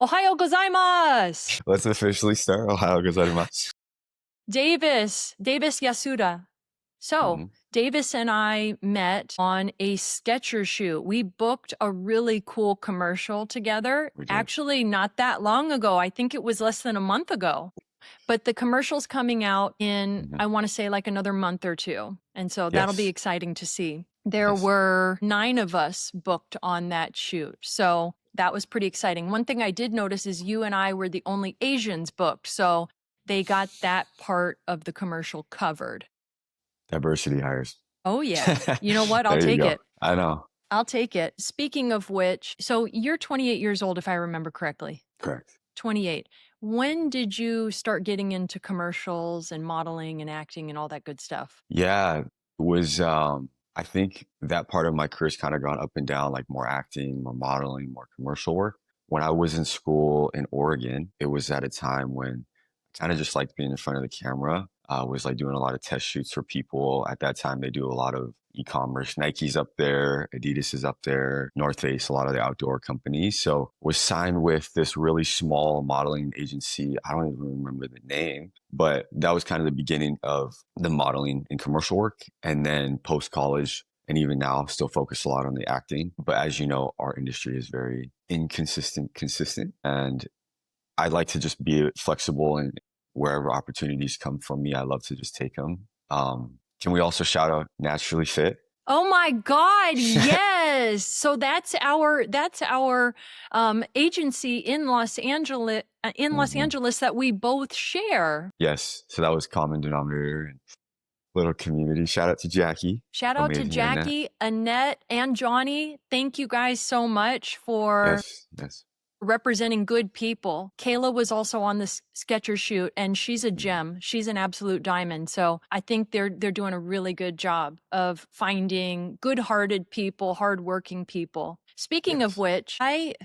Ohayo gozaimasu! Let's officially start. Ohio gozaimasu. Davis Yasuda. So, Davis and I met on a Skechers shoot. We booked a really cool commercial together. Actually, not that long ago. I think it was less than a month ago. But the commercial's coming out in, I want to say, like another month or two. And so that'll be exciting to see. There were 9 of us booked on that shoot. So that was pretty exciting. One thing I did notice is you and I were the only Asians booked. So they got that part of the commercial covered. Diversity hires. Oh, yeah. You know what? I'll take it. I know. I'll take it. Speaking of which, so you're 28 years old, if I remember correctly. Correct. 28. When did you start getting into commercials and modeling and acting and all that good stuff? Yeah, it was, I think that part of my career's kind of gone up and down, like more acting, more modeling, more commercial work. When I was in school in Oregon, it was at a time when I kind of just liked being in front of the camera. I was like doing a lot of test shoots for people. At that time, they do a lot of e-commerce. Nike's up there, Adidas is up there, North Face, a lot of the outdoor companies. So was signed with this really small modeling agency. I don't even remember the name, but that was kind of the beginning of the modeling and commercial work. And then post-college, and even now, still focus a lot on the acting. But as you know, our industry is very consistent. And I like to just be flexible, and wherever opportunities come from me, I love to just take them. Can we also shout out Naturally Fit? Oh my God, yes. So that's our agency in Los Angeles that we both share. Yes. So that was common denominator and little community. Shout out to Jackie. Shout out to Jackie, Annette, and Johnny. Thank you guys so much for representing good people. Kayla was also on the Skechers shoot, and she's a gem. She's an absolute diamond. So I think they're doing a really good job of finding good-hearted people, hardworking people. Speaking of which, I'm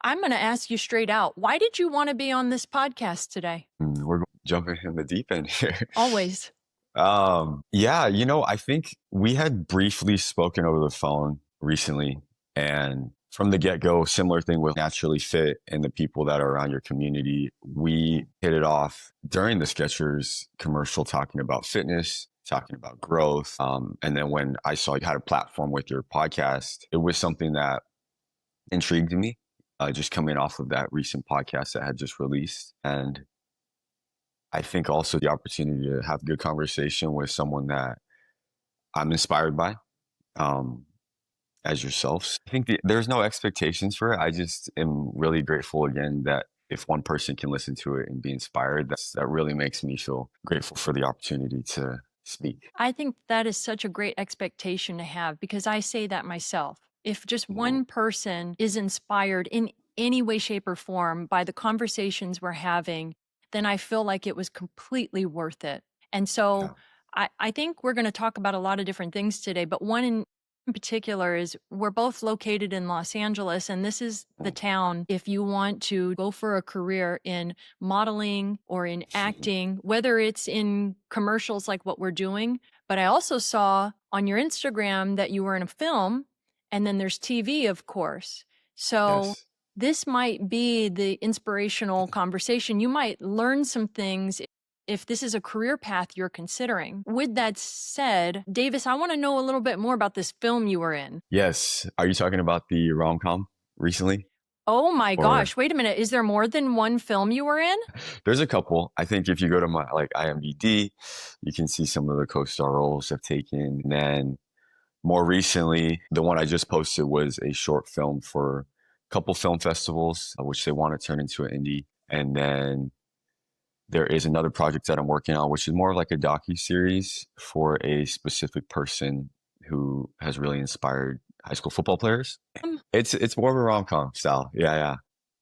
going to ask you straight out, why did you want to be on this podcast today? We're jumping in the deep end here. Always. Yeah, I think we had briefly spoken over the phone recently, and from the get-go, similar thing with Naturally Fit and the people that are around your community. We hit it off during the Skechers commercial, talking about fitness, talking about growth. And then when I saw you had a platform with your podcast, it was something that intrigued me, just coming off of that recent podcast that had just released. And I think also the opportunity to have good conversation with someone that I'm inspired by. As yourselves. I think there's no expectations for it. I just am really grateful again that if one person can listen to it and be inspired, that really makes me feel grateful for the opportunity to speak. I think that is such a great expectation to have, because I say that myself. If just one person is inspired in any way, shape, or form by the conversations we're having, then I feel like it was completely worth it. And so I think we're going to talk about a lot of different things today, but one in particular is we're both located in Los Angeles, and this is the town if you want to go for a career in modeling or in acting, whether it's in commercials like what we're doing. But I also saw on your Instagram that you were in a film, and then there's TV, of course. So this might be the inspirational conversation. You might learn some things if this is a career path you're considering. With that said, Davis, I want to know a little bit more about this film you were in. Yes. Are you talking about the rom-com recently? Oh my gosh. Wait a minute. Is there more than one film you were in? There's a couple. I think if you go to my IMDb, you can see some of the co-star roles I've taken. And then more recently, the one I just posted was a short film for a couple film festivals, which they want to turn into an indie. And then there is another project that I'm working on, which is more like a docu-series for a specific person who has really inspired high school football players. It's more of a rom-com style. Yeah.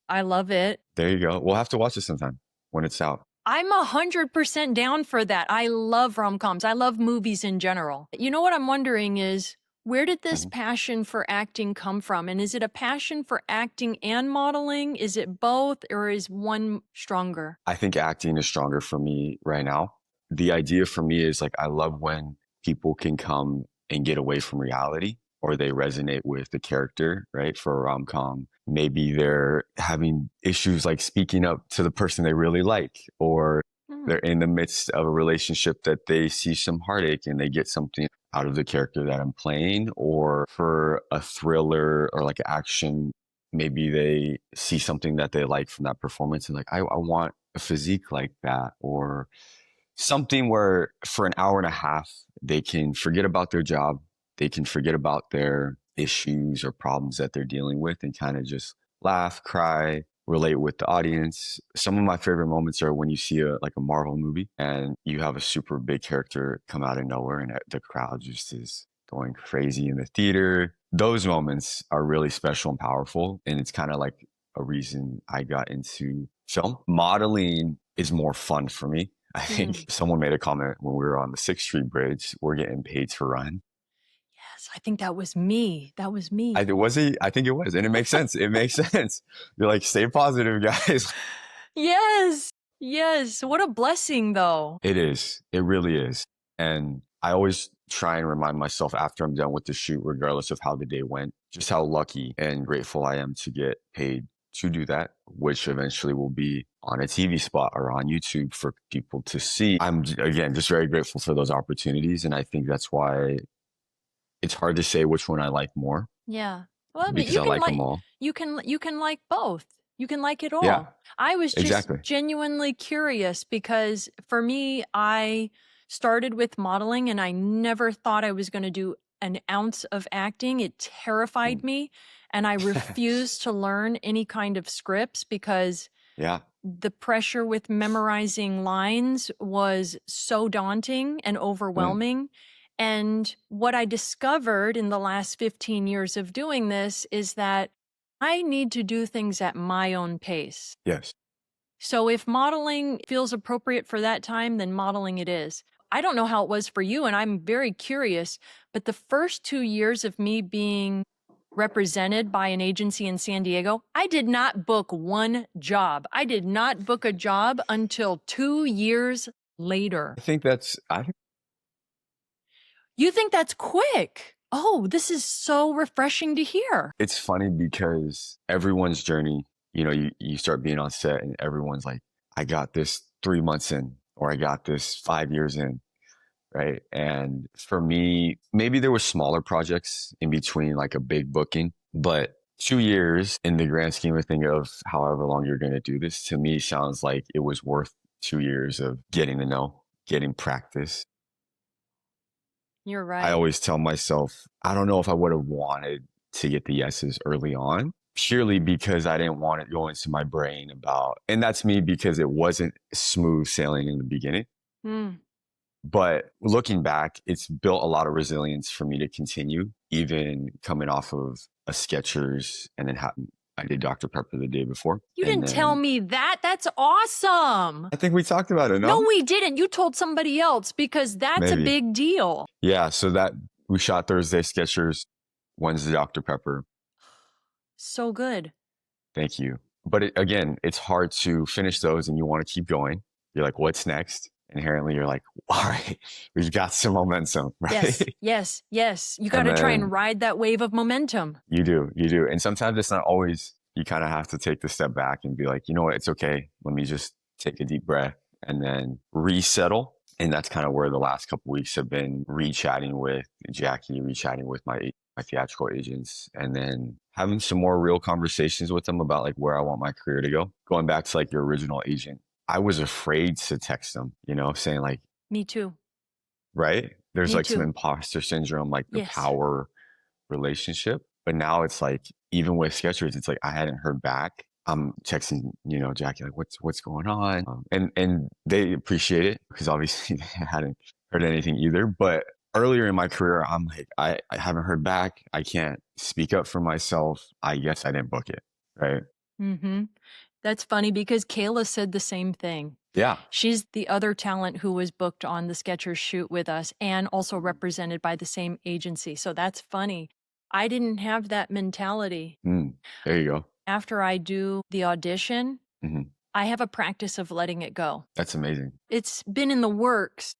I love it. There you go. We'll have to watch it sometime when it's out. I'm 100% down for that. I love rom-coms. I love movies in general. You know what I'm wondering is, where did this passion for acting come from? And is it a passion for acting and modeling? Is it both, or is one stronger? I think acting is stronger for me right now. The idea for me is I love when people can come and get away from reality, or they resonate with the character, right? For a rom-com, maybe they're having issues like speaking up to the person they really like, or they're in the midst of a relationship that they see some heartache and they get something out of the character that I'm playing. Or for a thriller or like action, maybe they see something that they like from that performance and like, I want a physique like that, or something where for an hour and a half, they can forget about their job, they can forget about their issues or problems that they're dealing with and kind of just laugh, cry, relate with the audience. Some of my favorite moments are when you see a Marvel movie and you have a super big character come out of nowhere and the crowd just is going crazy in the theater. Those moments are really special and powerful. And it's kind of like a reason I got into film. Modeling is more fun for me. I think someone made a comment when we were on the 6th Street Bridge, we're getting paid to run. Yes, I think that was me. That was me. Was he? I think it was. And it makes sense. It makes sense. You're like, stay positive, guys. Yes. Yes. What a blessing, though. It is. It really is. And I always try and remind myself after I'm done with the shoot, regardless of how the day went, just how lucky and grateful I am to get paid to do that, which eventually will be on a TV spot or on YouTube for people to see. I'm, again, just very grateful for those opportunities. And I think that's why it's hard to say which one I like more. Yeah. Well, but because I like them all. you can like both. You can like it all. Yeah, I was just exactly. genuinely curious because for me, I started with modeling and I never thought I was going to do an ounce of acting. It terrified me. And I refused to learn any kind of scripts because Yeah. the pressure with memorizing lines was so daunting and overwhelming. And what I discovered in the last 15 years of doing this is that I need to do things at my own pace. Yes. So if modeling feels appropriate for that time, then modeling it is. I don't know how it was for you, and I'm very curious, but the first 2 years of me being represented by an agency in San Diego, I did not book one job. I did not book a job until 2 years later. You think that's quick? Oh, this is so refreshing to hear. It's funny because everyone's journey, you start being on set and everyone's like, I got this 3 months in, or I got this 5 years in. Right. And for me, maybe there were smaller projects in between, like a big booking, but 2 years in the grand scheme of thing of however long you're going to do this, to me sounds like it was worth 2 years of getting to know, getting practice. You're right. I always tell myself, I don't know if I would have wanted to get the yeses early on, purely because I didn't want it going into my brain about, and that's me because it wasn't smooth sailing in the beginning. But looking back, it's built a lot of resilience for me to continue, even coming off of a Skechers and then I did Dr. Pepper the day before. You didn't tell me that. That's awesome. I think we talked about it, no? No, we didn't. You told somebody else because that's a big deal. Yeah, so that we shot Thursday Skechers, Wednesday Dr. Pepper. So good. Thank you. But again, it's hard to finish those and you want to keep going. You're like, what's next? Inherently, you're like, all right, we've got some momentum, right? Yes. You got to try and ride that wave of momentum. You do. And sometimes it's not always, you kind of have to take the step back and be like, you know what, it's okay. Let me just take a deep breath and then resettle. And that's kind of where the last couple of weeks have been, re-chatting with Jackie, re-chatting with my theatrical agents, and then having some more real conversations with them about like where I want my career to go. Going back to like your original agent, I was afraid to text them, saying like, me too. Right? There's like some imposter syndrome, like the power relationship. But now it's like, even with Skechers, it's like I hadn't heard back. I'm texting, Jackie, like, what's going on? And they appreciate it because obviously they hadn't heard anything either. But earlier in my career, I'm like, I haven't heard back. I can't speak up for myself. I guess I didn't book it. Right. That's funny because Kayla said the same thing. Yeah. She's the other talent who was booked on the Skechers shoot with us and also represented by the same agency. So that's funny. I didn't have that mentality. There you go. After I do the audition, I have a practice of letting it go. That's amazing. It's been in the works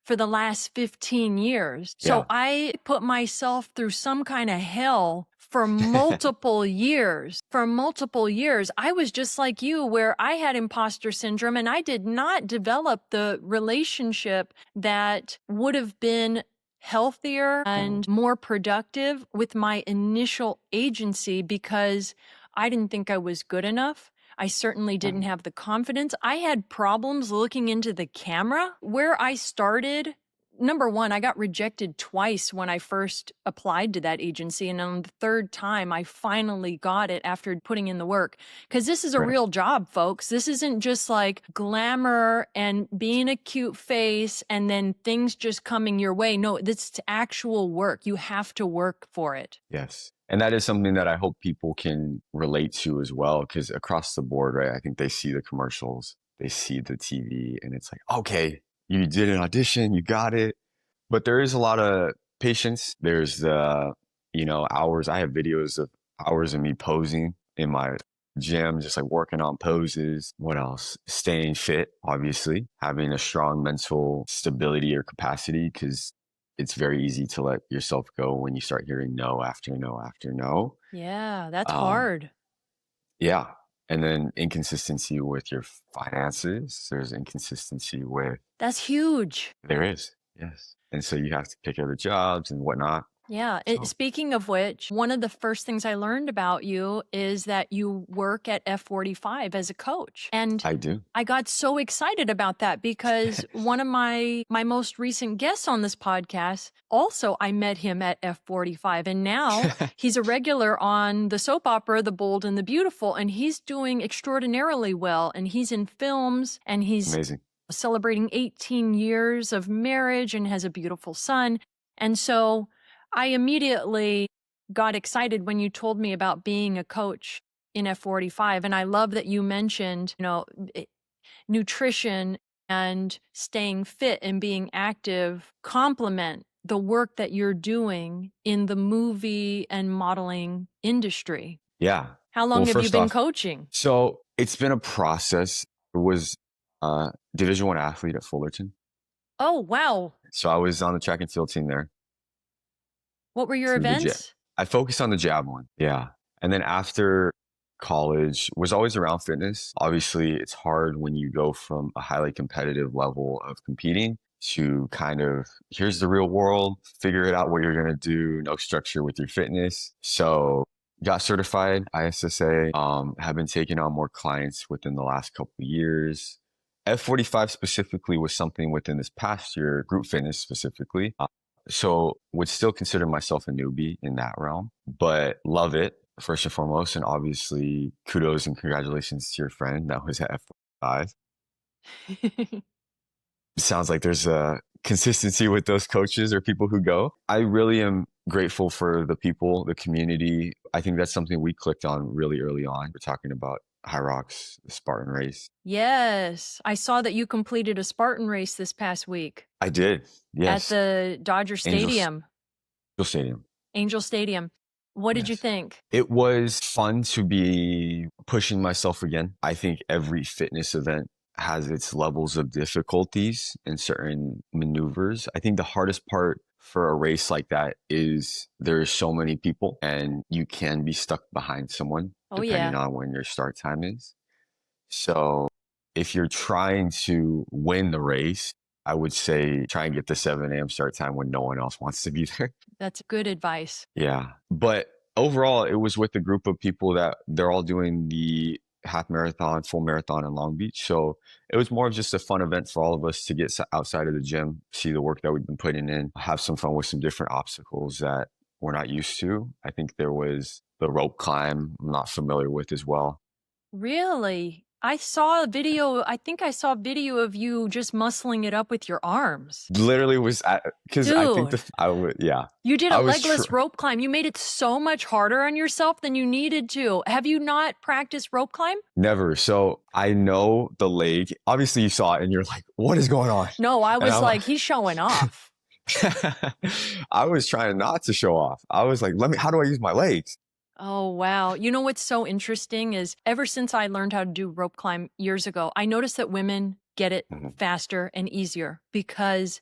for the last 15 years. So I put myself through some kind of hell for multiple years. For multiple years, I was just like you, where I had imposter syndrome and I did not develop the relationship that would have been healthier and more productive with my initial agency because I didn't think I was good enough. I certainly didn't have the confidence. I had problems looking into the camera. Where I started, number one, I got rejected twice when I first applied to that agency. And on the third time, I finally got it after putting in the work. Because this is a Right. real job, folks. This isn't just like glamour and being a cute face and then things just coming your way. No, this is actual work. You have to work for it. Yes. And that is something that I hope people can relate to as well, because across the board, right, I think they see the commercials, they see the TV, and it's like, okay, you did an audition, you got it. But there is a lot of patience. There's hours. I have videos of hours of me posing in my gym, just like working on poses. What else? Staying fit, obviously, having a strong mental stability or capacity, because it's very easy to let yourself go when you start hearing no after no after no. Yeah, that's Um, hard. yeah. And then inconsistency with your finances. There's inconsistency with, That's huge. there is, yes. And so you have to pick other jobs and whatnot. Yeah. So Speaking of which, one of the first things I learned about you is that you work at F45 as a coach. And I do. I got so excited about that because one of my most recent guests on this podcast, also I met him at F45 and now he's a regular on the soap opera The Bold and the Beautiful and he's doing extraordinarily well and he's in films and he's Amazing. celebrating 18 years of marriage and has a beautiful son. And so I immediately got excited when you told me about being a coach in F45. And I love that you mentioned, nutrition and staying fit and being active complement the work that you're doing in the movie and modeling industry. Yeah. How Well, long have you first been off, coaching? so it's been a process. It was a Division I athlete at Fullerton. Oh, wow. So I was on the track and field team there What were your through events? I focused on the javelin. Yeah. And then after college was always around fitness. Obviously, it's hard when you go from a highly competitive level of competing to kind of here's the real world, figure it out what you're going to do, no structure with your fitness. So got certified ISSA, have been taking on more clients within the last couple of years. F45 specifically was something within this past year, group fitness specifically. So would still consider myself a newbie in that realm, but love it first and foremost. And obviously kudos and congratulations to your friend that was at F5. Sounds like there's a consistency with those coaches or people who go. I really am grateful for the people, the community. I think that's something we clicked on really early on. We're talking about HYROX, the Spartan race. Yes. I saw that you completed a Spartan race this past week. I did. At Yes. the Dodger Stadium. Angel Stadium. Angel Stadium. What did you Yes. think? It was fun to be pushing myself again. I think every fitness event has its levels of difficulties and certain maneuvers. I think the hardest part for a race like that is there's so many people and you can be stuck behind someone Oh, depending yeah. on when your start time is. So if you're trying to win the race, I would say try and get the 7 a.m. start time when no one else wants to be there. That's good advice. Yeah. But overall, it was with a group of people that they're all doing the half marathon, full marathon in Long Beach. So it was more of just a fun event for all of us to get outside of the gym, see the work that we've been putting in, have some fun with some different obstacles that we're not used to. I think there was the rope climb I'm not familiar with as well. Really? I saw a video. I think I saw a video of you just muscling it up with your arms. Literally was because I think Dude. I would, yeah. You did I a was legless rope climb. You made it so much harder on yourself than you needed to. Have you not practiced rope climb? Never. So I know the leg. Obviously, you saw it and you're like, what is going on? No, I was I'm like, he's showing off. I was trying not to show off. I was like, how do I use my legs? Oh, wow. You know what's so interesting is ever since I learned how to do rope climb years ago, I noticed that women get it faster and easier because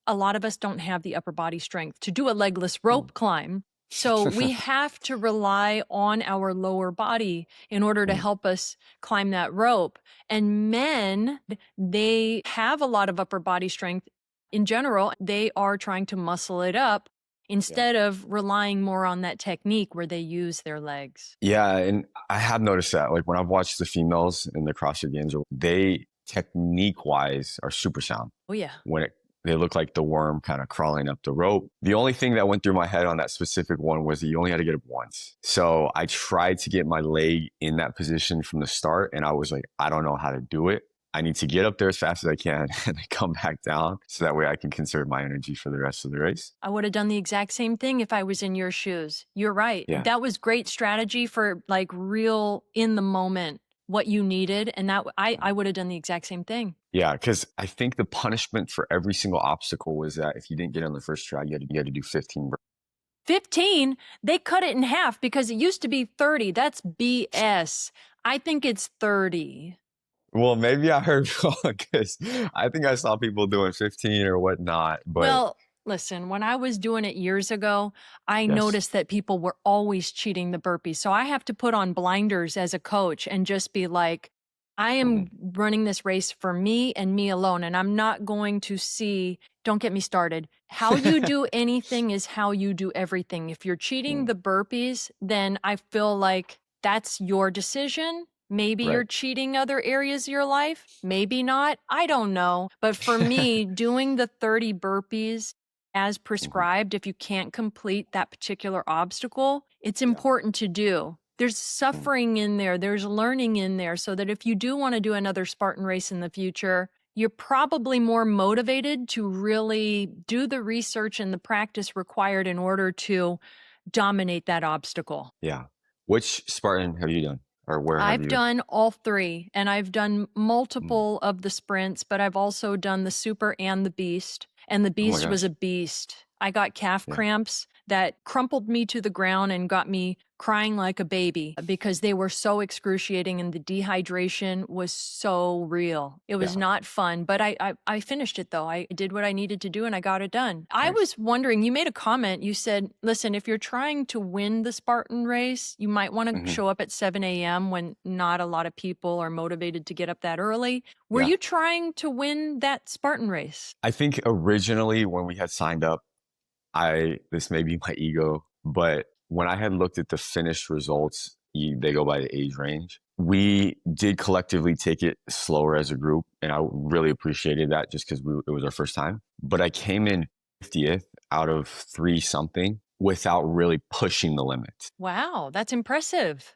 a lot of us don't have the upper body strength to do a legless rope climb. So we have to rely on our lower body in order to Mm, help us climb that rope. And men, they have a lot of upper body strength in general. They are trying to muscle it up yeah. instead of relying more on that technique where they use their legs. Yeah, and I have noticed that. Like when I've watched the females in the CrossFit Games, they technique wise are super sound. Oh, yeah. When they look like the worm kind of crawling up the rope. The only thing that went through my head on that specific one was that you only had to get up once. So I tried to get my leg in that position from the start, and I was like, I don't know how to do it. I need to get up there as fast as I can and then come back down so that way I can conserve my energy for the rest of the race. I would have done the exact same thing if I was in your shoes. You're right. Yeah. That was great strategy for like real in the moment what you needed. And that I would have done the exact same thing. Yeah, because I think the punishment for every single obstacle was that if you didn't get on the first try, you had to do 15. 15, they cut it in half because it used to be 30. That's BS. I think it's 30. Well, maybe I heard wrong because I think I saw people doing 15 or whatnot. But Well, listen, when I was doing it years ago, I yes. noticed that people were always cheating the burpees. So I have to put on blinders as a coach and just be like, I Mhm. am running this race for me and me alone. And I'm not going to see, don't get me started. How you do anything is how you do everything. If you're cheating Mm, the burpees, then I feel like that's your decision. Maybe right. you're cheating other areas of your life. Maybe not. I don't know. But for me, doing the 30 burpees as Mhm. prescribed, if you can't complete that particular obstacle, it's Yeah. important to do. There's Mm, suffering in there, there's learning in there, so that if you do want to do another Spartan race in the future, you're probably more motivated to really do the research and the practice required in order to dominate that obstacle. yeah. Which Spartan have you done, or where have I've you? done all three, and I've done Mm. multiple of the sprints, but I've also done the super and the beast. And the Oh my beast was gosh. a beast. I got calf Yeah. cramps that crumpled me to the ground and got me crying like a baby because they were so excruciating and the dehydration was so real. It was Yeah. not fun, but I finished it though. I did what I needed to do and I got it done. I Nice. was wondering, you made a comment. You said, listen, if you're trying to win the Spartan race, you might want to Hmm. show up at 7 a.m. when not a lot of people are motivated to get up that early. Were Yeah. you trying to win that Spartan race? I think originally when we had signed up, this may be my ego, but when I had looked at the finished results, they go by the age range. We did collectively take it slower as a group, and I really appreciated that just because it was our first time. But I came in 50th out of three something without really pushing the limit. Wow, that's impressive.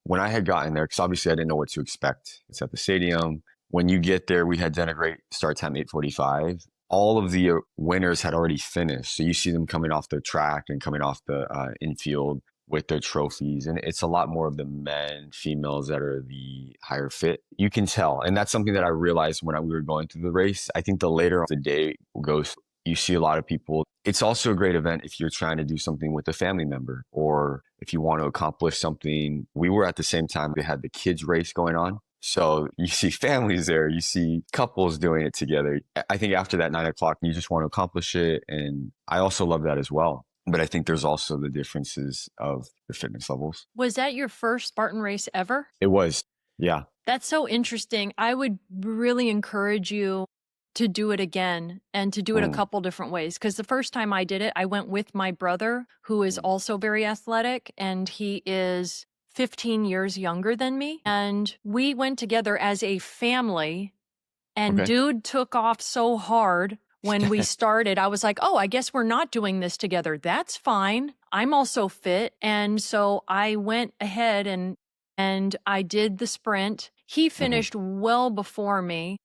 When I had gotten there, because obviously I didn't know what to expect. It's at the stadium. When you get there, we had done a great start time, 8:45. All of the winners had already finished. So you see them coming off the track and coming off the infield with their trophies. And it's a lot more of the men, females that are the higher fit. You can tell. And that's something that I realized when we were going through the race. I think the later the day goes, you see a lot of people. It's also a great event if you're trying to do something with a family member or if you want to accomplish something. We were at the same time, they had the kids race going on. So you see families there, you see couples doing it together. I think after that 9 o'clock, you just want to accomplish it. And I also love that as well. But I think there's also the differences of the fitness levels. Was that your first Spartan race ever? It was, yeah. That's so interesting. I would really encourage you to do it again and to do it a Mm, couple different ways. Because the first time I did it, I went with my brother, who is mm, also very athletic, and he is 15 years younger than me. And we went together as a family, and okay. dude took off so hard when we started. I was like, oh, I guess we're not doing this together. That's fine. I'm also fit. And so I went ahead and I did the sprint. He Hmm. finished well before me,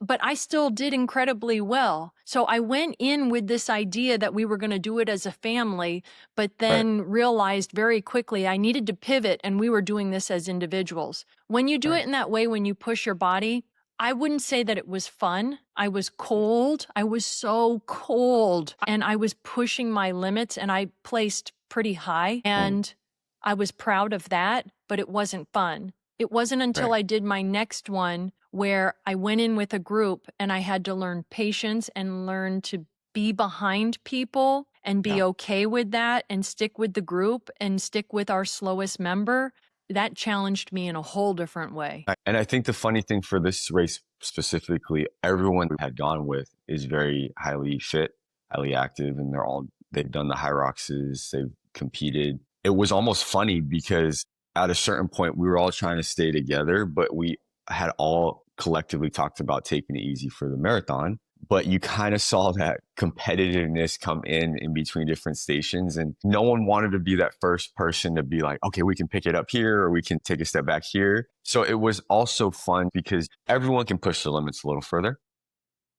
but I still did incredibly well. So I went in with this idea that we were going to do it as a family, but Right, then realized very quickly I needed to pivot and we were doing this as individuals. When you do right. it in that way, when you push your body, I wouldn't say that it was fun. I was Yeah. cold. I was so cold and I was pushing my limits and I placed pretty high Mm, and I was proud of that, but it wasn't fun. It wasn't until right. I did my next one where I went in with a group and I had to learn patience and learn to be behind people and be Yeah. okay with that and stick with the group and stick with our slowest member, that challenged me in a whole different way. And I think the funny thing for this race specifically, everyone we had gone with is very highly fit, highly active, and they've done the HYROXs, they've competed. It was almost funny because at a certain point, we were all trying to stay together, but we had all collectively talked about taking it easy for the marathon. But you kind of saw that competitiveness come in between different stations, and no one wanted to be that first person to be like, okay, we can pick it up here or we can take a step back here. So it was also fun because everyone can push the limits a little further.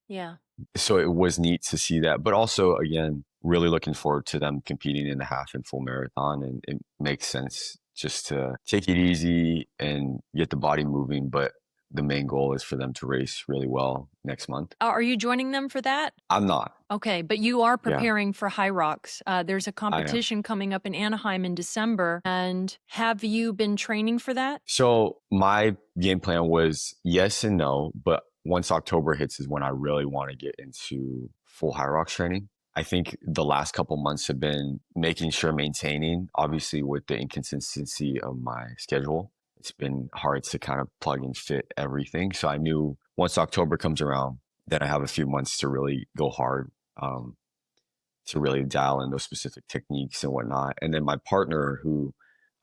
Yeah. So it was neat to see that, but also again, really looking forward to them competing in the half and full marathon. And it makes sense just to take it easy and get the body moving. But the main goal is for them to race really well next month. Are you joining them for that? I'm not. Okay, but you are Yeah, preparing for HYROX. There's a I am. competition coming up in Anaheim in December. And have you been training for that? So my game plan was yes and no, but once October hits is when I really want to get into full HYROX training. I think the last couple months have been making sure maintaining, obviously with the inconsistency of my schedule. It's been hard to kind of plug and fit everything. So I knew once October comes around, then I have a few months to really go hard, to really dial in those specific techniques and whatnot. And then my partner, who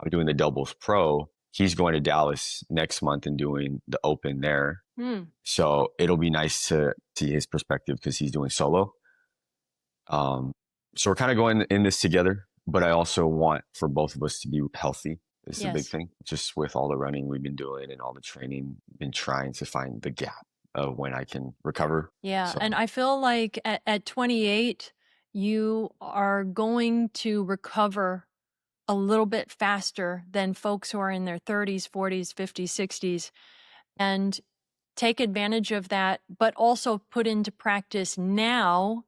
I'm doing the doubles pro, he's going to Dallas next month and doing the open there. So it'll be nice to see his perspective because he's doing solo. So we're kind of going in this together, but I also want for both of us to be healthy. Is the big Yes. thing. Just with all the running we've been doing and all the training, been trying to find the gap of when I can recover. Yeah. So And I feel like at 28, you are going to recover a little bit faster than folks who are in their 30s, 40s, 50s, 60s. And take advantage of that, but also put into practice now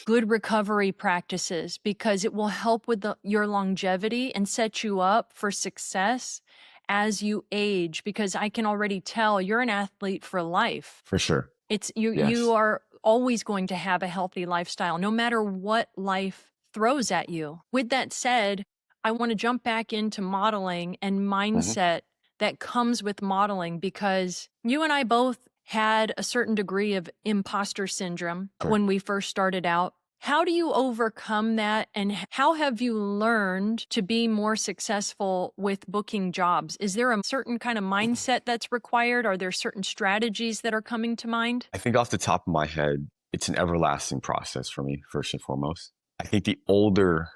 good recovery practices, because it will help with your longevity and set you up for success as you age, because I can already tell you're an athlete for life. for sure. It's you Yes. are always going to have a healthy lifestyle no matter what life throws at you. With that said, I want to jump back into modeling and mindset that comes with modeling, because you and I both had a certain degree of imposter syndrome Sure. when we first started out. How do you overcome that, and how have you learned to be more successful with booking jobs? Is there a certain kind of mindset that's required? Are there certain strategies that are coming to mind? I think off the top of my head, it's an everlasting process for me, first and foremost. I think the older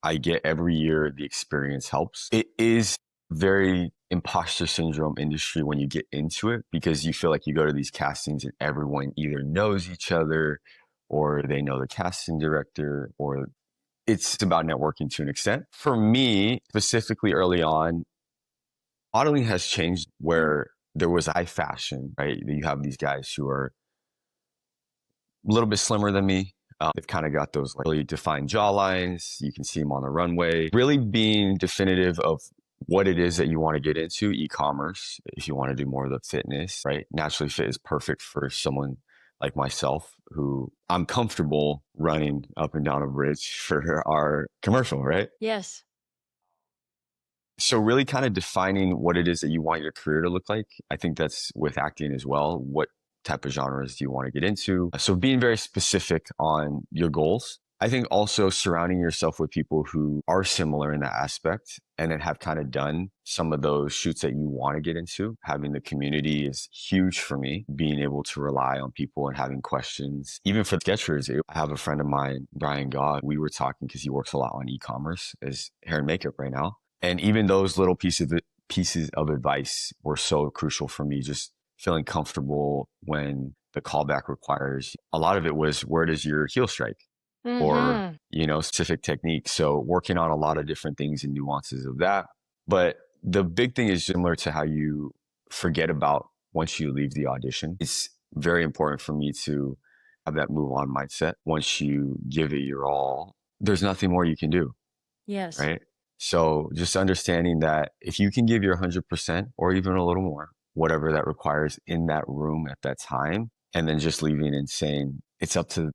I get every year, the experience helps. It is very imposter syndrome industry when you get into it, because you feel like you go to these castings and everyone either knows each other or they know the casting director, or it's about networking to an extent. For me, specifically early on, modeling has changed where there was high fashion, right? You have these guys who are a little bit slimmer than me. They've kind of got those like really defined jawlines. You can see them on the runway. Really being definitive of what it is that you want to get into. E-commerce, if you want to do more of the fitness, right? Naturally Fit is perfect for someone like myself, who I'm comfortable running up and down a bridge for our commercial, right? Yes. So really kind of defining what it is that you want your career to look like. I think that's with acting as well. What type of genres do you want to get into? So being very specific on your goals. I think also surrounding yourself with people who are similar in that aspect and then have kind of done some of those shoots that you want to get into. Having the community is huge for me, being able to rely on people and having questions. Even for sketchers, I have a friend of mine, Brian God. We were talking because he works a lot on e-commerce as hair and makeup right now. And even those little pieces of advice were so crucial for me, just feeling comfortable when the callback requires. A lot of it was, where does your heel strike? Or, specific techniques. So working on a lot of different things and nuances of that. But the big thing is similar to how you forget about once you leave the audition. It's very important for me to have that move on mindset. Once you give it your all, there's nothing more you can do. Yes. Right. So just understanding that if you can give your 100% or even a little more, whatever that requires in that room at that time, and then just leaving and saying, it's up to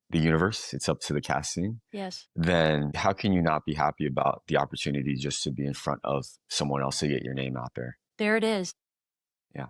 the universe, it's up to the casting, Yes. then how can you not be happy about the opportunity just to be in front of someone else to get your name out there? There it is. Yeah,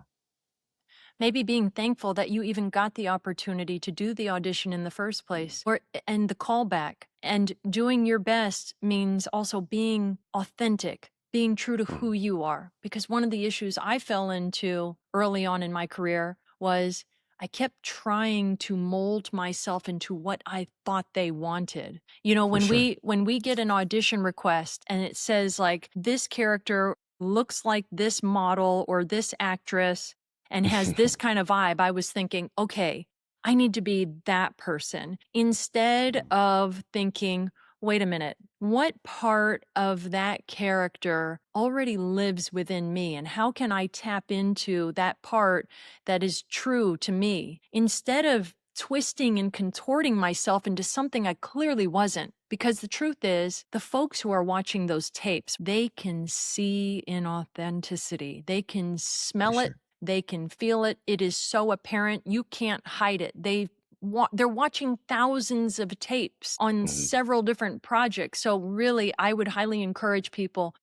Maybe being thankful that you even got the opportunity to do the audition in the first place, or and the callback. And doing your best means also being authentic, being true to who mhm, you are. Because one of the issues I fell into early on in my career was I kept trying to mold myself into what I thought they wanted. You know, for sure. when we get an audition request and it says like this character looks like this model or this actress and has this kind of vibe, I was thinking, okay, I need to be that person. Instead of thinking, wait a minute, what part of that character already lives within me? And how can I tap into that part that is true to me? Instead of twisting and contorting myself into something I clearly wasn't. Because the truth is, the folks who are watching those tapes, they can see inauthenticity. They can For smell it. sure. They can feel it. It is so apparent. You can't hide it. They're watching thousands of tapes on Mhm. several different projects. So really, I would highly encourage people,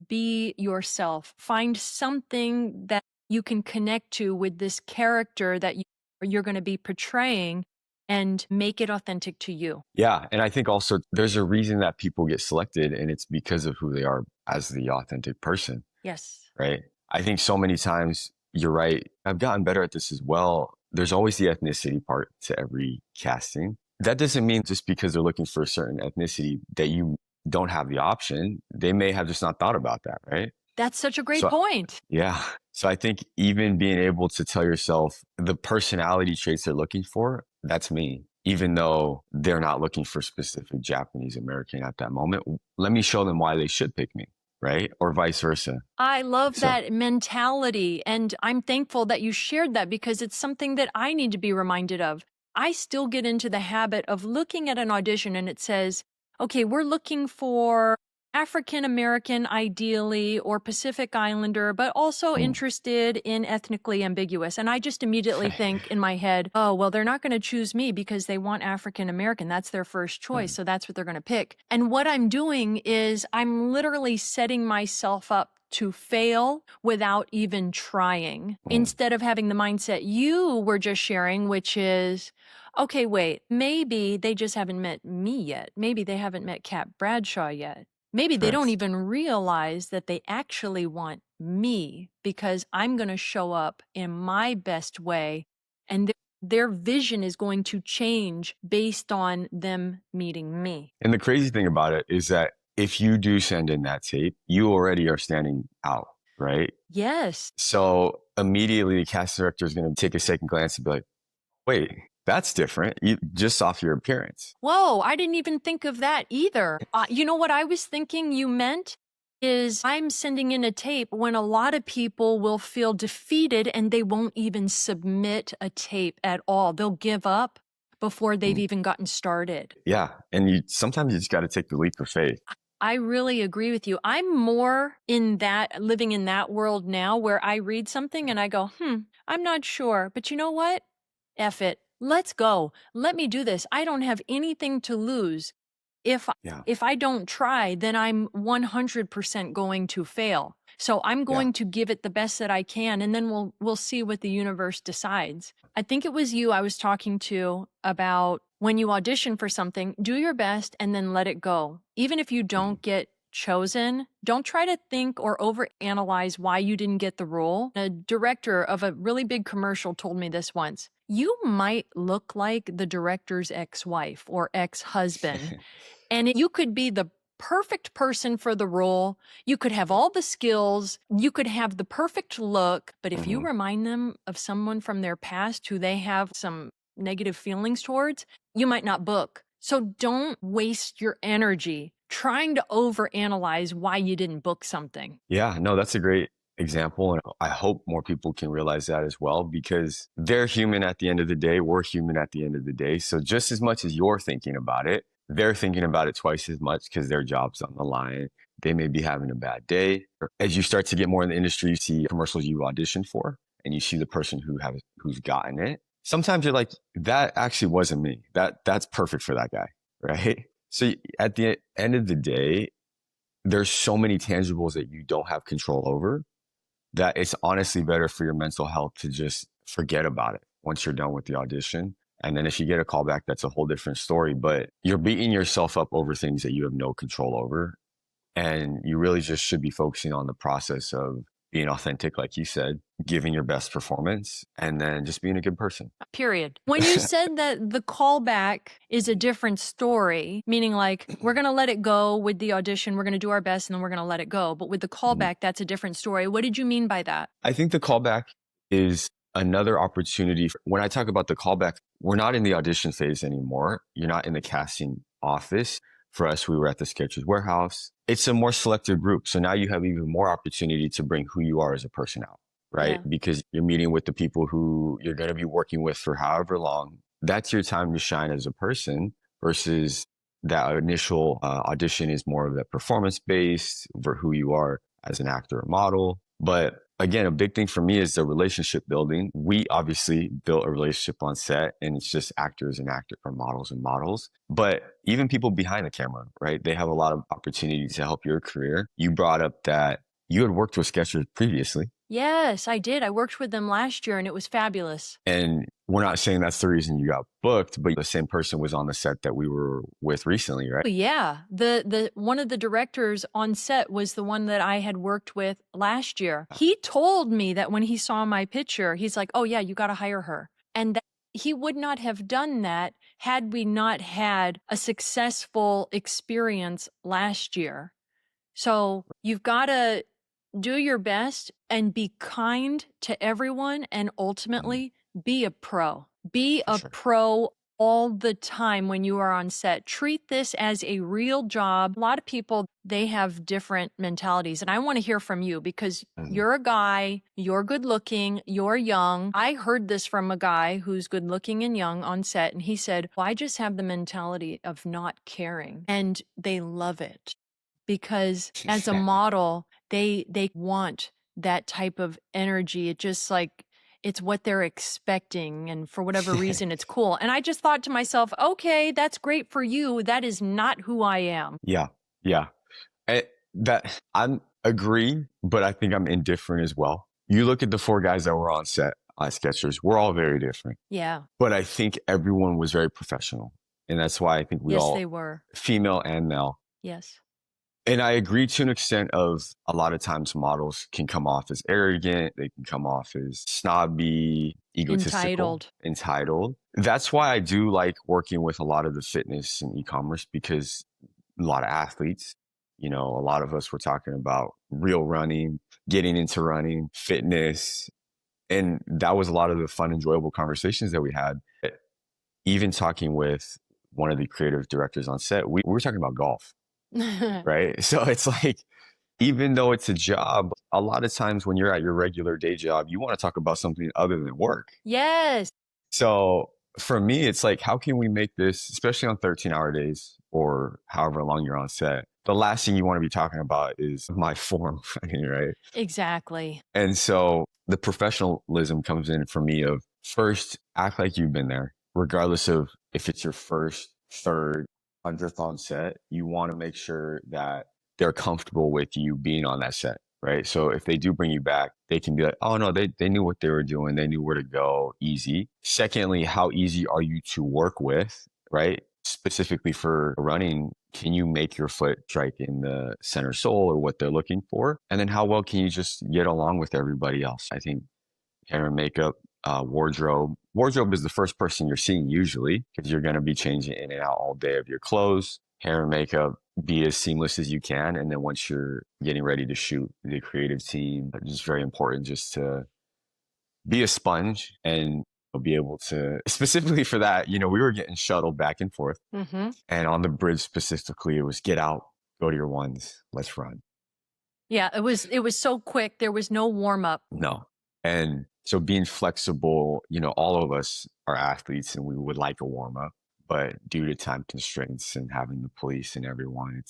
be yourself. Find something that you can connect to with this character that you're going to be portraying and make it authentic to you. Yeah. And I think also there's a reason that people get selected, and it's because of who they are as the authentic person, Yes. right? I think so many times you're right. I've gotten better at this as well. There's always the ethnicity part to every casting. That doesn't mean just because they're looking for a certain ethnicity that you don't have the option. They may have just not thought about that, right? That's such a great So, point. yeah. So I think even being able to tell yourself the personality traits they're looking for, that's me. Even though they're not looking for specific Japanese American at that moment, let me show them why they should pick me, right? Or vice versa. I love So, that mentality. And I'm thankful that you shared that because it's something that I need to be reminded of. I still get into the habit of looking at an audition and it says, okay, we're looking for African American, ideally, or Pacific Islander, but also mm, interested in ethnically ambiguous. And I just immediately think in my head, oh, well, they're not going to choose me because they want African American. That's their first choice. mm, So that's what they're going to pick. And what I'm doing is I'm literally setting myself up to fail without even trying, mm, instead of having the mindset you were just sharing, which is, okay, wait, maybe they just haven't met me yet. Maybe they haven't met Kat Bradshaw yet. Maybe they don't correct. even realize that they actually want me because I'm going to show up in my best way and their vision is going to change based on them meeting me. And the crazy thing about it is that if you do send in that tape, you already are standing out, right? Yes. So immediately the casting director is going to take a second glance and be like, wait, that's different. Just off your appearance. Whoa, I didn't even think of that either. You know what I was thinking you meant is I'm sending in a tape when a lot of people will feel defeated and they won't even submit a tape at all. They'll give up before they've Mm, even gotten started. yeah. And sometimes you just got to take the leap of faith. I really agree with you. I'm more in that, living in that world now where I read something and I go, I'm not sure. But you know what? F it. Let's go. Let me do this. I don't have anything to lose. If Yeah. if I don't try, then I'm 100% going to fail. So I'm Yeah. going to give it the best that I can and then we'll see what the universe decides. I think it was you I was talking to about when you audition for something, do your best and then let it go. Even if you Mhm. don't get chosen, don't try to think or overanalyze why you didn't get the role. A director of a really big commercial told me this once. You might look like the director's ex-wife or ex-husband, and you could be the perfect person for the role. You could have all the skills. You could have the perfect look. But if you Mhm. remind them of someone from their past who they have some negative feelings towards, you might not book. So don't waste your energy trying to overanalyze why you didn't book something. Yeah. No, that's a great example. And I hope more people can realize that as well, because they're human at the end of the day. We're human at the end of the day. So just as much as you're thinking about it, they're thinking about it twice as much because their job's on the line. They may be having a bad day. As you start to get more in the industry, you see commercials you audition for and you see the person who's gotten it. sometimes you're like, that actually wasn't me. That's perfect for that guy, right? So at the end of the day, there's so many tangibles that you don't have control over that it's honestly better for your mental health to just forget about it once you're done with the audition. And then if you get a callback, that's a whole different story. But you're beating yourself up over things that you have no control over. And you really just should be focusing on the process of being authentic, like you said, giving your best performance, and then just being a good person. Period. When you said that the callback is a different story, meaning like we're going to let it go with the audition, we're going to do our best, and then we're going to let it go. But with the callback, that's a different story. What did you mean by that? I think the callback is another opportunity. When I talk about the callback, we're not in the audition phase anymore. You're not in the casting office. For us, we were at the Sketchers warehouse. It's a more selective group. So now you have even more opportunity to bring who you are as a person out, right? Yeah. Because you're meeting with the people who you're going to be working with for however long. That's your time to shine as a person versus that initial audition is more of that performance based for who you are as an actor or model. But again, a big thing for me is the relationship building. We obviously built a relationship on set, and it's just actors and actor or models and models. But even people behind the camera, right? They have a lot of opportunities to help your career. You brought up that you had worked with Skechers previously. Yes, I did. I worked with them last year and it was fabulous. And we're not saying that's the reason you got booked, but the same person was on the set that we were with recently, right? Yeah, the one of the directors on set was the one that I had worked with last year. He told me that when he saw my picture, he's like, "Oh yeah, you got to hire her." And that he would not have done that had we not had a successful experience last year. So you've got to do your best and be kind to everyone, and ultimately be a pro. Be For a sure. pro all the time when you are on set. Treat this as a real job. A lot of people, they have different mentalities, and I want to hear from you because you're a guy, you're good looking, you're young. I heard this from a guy who's good looking and young on set, and he said, well, I just have the mentality of not caring, and they love it because as a model, they want that type of energy. It just like it's what they're expecting, and for whatever reason it's cool. And I just thought to myself, okay, that's great for you. That is not who I am. Yeah. Yeah. That I'm agree, but I think I'm indifferent as well. You look at the four guys that were on set on Skechers, we're all very different. Yeah. But I think everyone was very professional. And that's why I think we Yes, all, they were. female and male. Yes. And I agree to an extent of a lot of times models can come off as arrogant. They can come off as snobby, egotistical, entitled. That's why I do like working with a lot of the fitness and e-commerce, because a lot of athletes, you know, a lot of us were talking about real running, getting into running, fitness. And that was a lot of the fun, enjoyable conversations that we had. Even talking with one of the creative directors on set, we were talking about golf, right? So it's like, even though it's a job, a lot of times when you're at your regular day job, you want to talk about something other than work. Yes. So for me, it's like, how can we make this, especially on 13-hour days or however long you're on set, the last thing you want to be talking about is my form, right? Exactly. And so the professionalism comes in for me of first, act like you've been there, regardless of if it's your first, third, 100th on set. You want to make sure that they're comfortable with you being on that set, right? So if they do bring you back, they can be like, oh no, they knew what they were doing. They knew where to go, easy. Secondly, how easy are you to work with, right? Specifically for running, can you make your foot strike in the center sole or what they're looking for? And then how well can you just get along with everybody else? I think hair and makeup, wardrobe. Wardrobe is the first person you're seeing usually because you're going to be changing in and out all day of your clothes. Hair and makeup, be as seamless as you can. And then once you're getting ready to shoot, the creative team, it's just very important just to be a sponge and be able to, specifically for that, you know, we were getting shuttled back and forth. Mm-hmm. And on the bridge specifically, it was get out, go to your ones, let's run. Yeah, it was so quick. There was no warm up. No. And so being flexible, you know, all of us are athletes and we would like a warm up, but due to time constraints and having the police and everyone,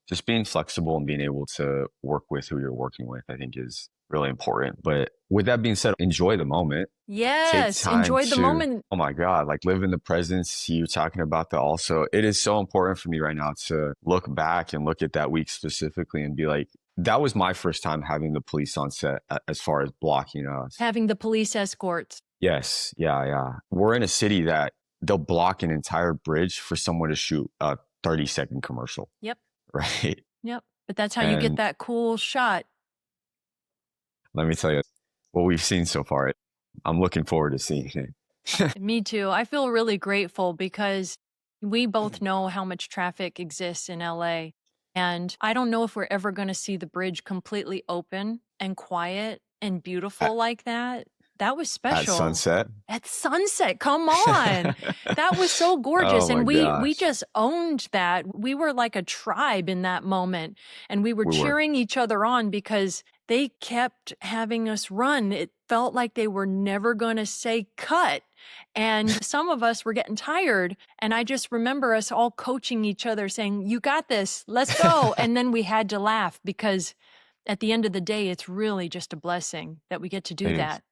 just being flexible and being able to work with who you're working with, I think is really important. But with that being said, enjoy the moment. Take Yes, time enjoy the to, moment. oh my God, like live in the present. See you talking about that also. It is so important for me right now to look back and look at that week specifically and be like, that was my first time having the police on set as far as blocking us. Having the police escorts. Yes. Yeah. Yeah. We're in a city that they'll block an entire bridge for someone to shoot a 30-second commercial. Yep. Right. Yep. But that's how you get And that cool shot. let me tell you what we've seen so far. I'm looking forward to seeing it. Me too. I feel really grateful because we both know how much traffic exists in LA. And I don't know if we're ever going to see the bridge completely open and quiet and beautiful at, like that. That was at special. sunset. At sunset, come on. That was so gorgeous. Oh my And we gosh. just owned that. We were like a tribe in that moment. And we were We were. cheering each other on because they kept having us run. It felt like they were never going to say cut. And some of us were getting tired. And I just remember us all coaching each other saying, "You got this, let's go." And then we had to laugh because at the end of the day, it's really just a blessing that we get to do It is. that.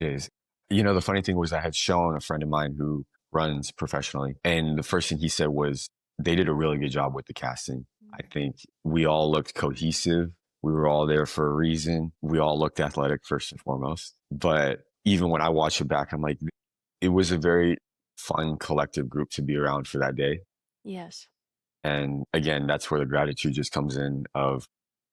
It is. You know, the funny thing was I had shown a friend of mine who runs professionally, and the first thing he said was they did a really good job with the casting. I think we all looked cohesive. We were all there for a reason. We all looked athletic first and foremost. But even when I watch it back, I'm like, it was a very fun collective group to be around for that day. Yes. And again, that's where the gratitude just comes in of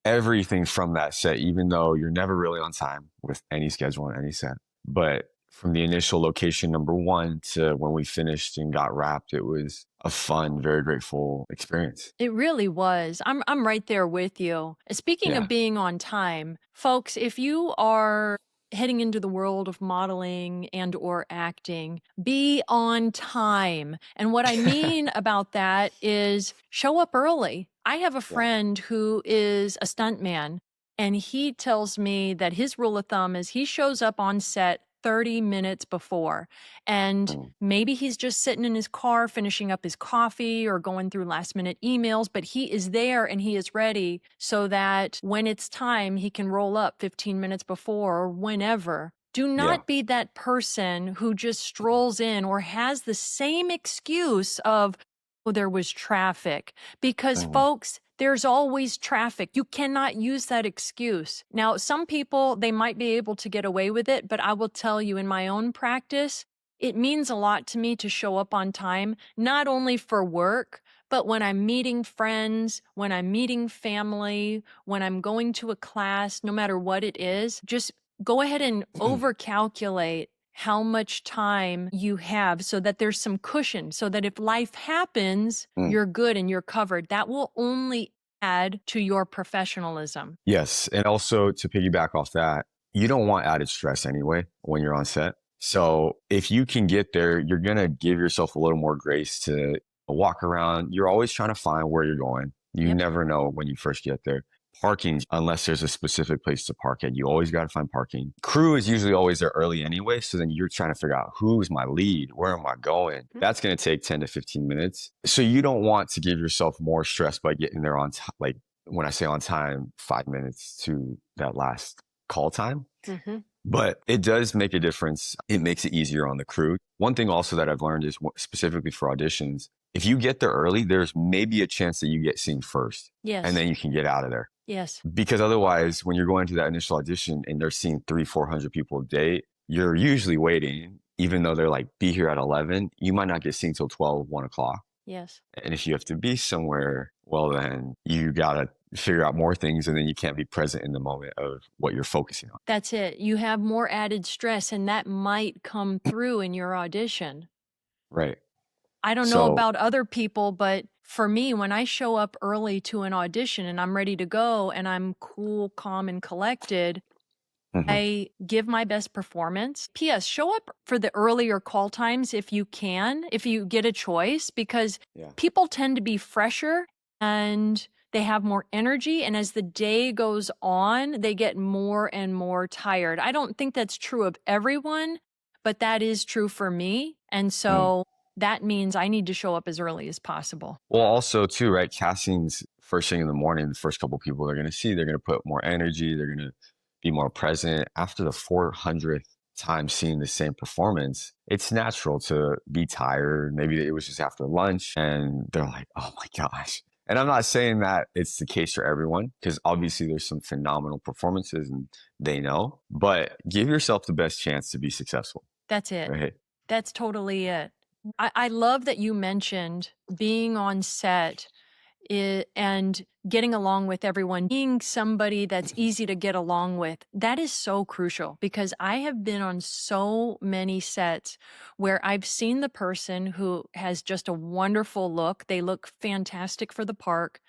everything from that set, even though you're never really on time with any schedule on any set. But from the initial location number one to when we finished and got wrapped, it was a fun, very grateful experience. It really was. I'm right there with you. Speaking of Yeah. being on time, folks, if you are heading into the world of modeling and or acting, be on time. And what I mean about that is show up early. I have a Yeah. friend who is a stuntman, and he tells me that his rule of thumb is he shows up on set 30 minutes before. And Mm. maybe he's just sitting in his car finishing up his coffee or going through last minute emails, but he is there and he is ready so that when it's time, he can roll up 15 minutes before or whenever. Do Yeah. not be that person who just strolls in or has the same excuse of, "Oh, there was traffic." Because, Mm. folks, there's always traffic. You cannot use that excuse. Now, some people, they might be able to get away with it, but I will tell you in my own practice, it means a lot to me to show up on time, not only for work, but when I'm meeting friends, when I'm meeting family, when I'm going to a class, no matter what it is, just go ahead and overcalculate how much time you have so that there's some cushion, so that if life happens, Mm. you're good and you're covered. That will only add to your professionalism. Yes. And also to piggyback off that, you don't want added stress anyway when you're on set. So if you can get there, you're going to give yourself a little more grace to walk around. You're always trying to find where you're going. You Yep. never know when you first get there. Parking, unless there's a specific place to park at, you always got to find parking. Crew is usually always there early anyway. So then you're trying to figure out who's my lead? Where am I going? That's going to take 10 to 15 minutes. So you don't want to give yourself more stress by getting there on time. Like when I say on time, 5 minutes to that last call time. But it does make a difference. It makes it easier on the crew. One thing also that I've learned is specifically for auditions, if you get there early, there's maybe a chance that you get seen first. Yes. And then you can get out of there. Yes. Because otherwise, when you're going to that initial audition and they're seeing 300-400 people a day, you're usually waiting, even though they're like, be here at 11, you might not get seen till 12, 1 o'clock. Yes. And if you have to be somewhere, well, then you got to figure out more things and then you can't be present in the moment of what you're focusing on. That's it. You have more added stress, and that might come through in your audition. Right. I don't know about other people, but for me, when I show up early to an audition and I'm ready to go and I'm cool, calm, and collected, I give my best performance. P.S. Show up for the earlier call times if you can, if you get a choice, because people tend to be fresher and they have more energy. And as the day goes on, they get more and more tired. I don't think that's true of everyone, but that is true for me. And so that means I need to show up as early as possible. Well, also too, right? Castings first thing in the morning, the first couple people they're going to see, they're going to put more energy, they're going to be more present. After the 400th time seeing the same performance, it's natural to be tired. Maybe it was just after lunch and they're like, oh my gosh. And I'm not saying that it's the case for everyone, because obviously there's some phenomenal performances and they know, but give yourself the best chance to be successful. That's it. Right. That's totally it. I love that you mentioned being on set and getting along with everyone, being somebody that's easy to get along with. That is so crucial, because I have been on so many sets where I've seen the person who has just a wonderful look. They look fantastic for the part,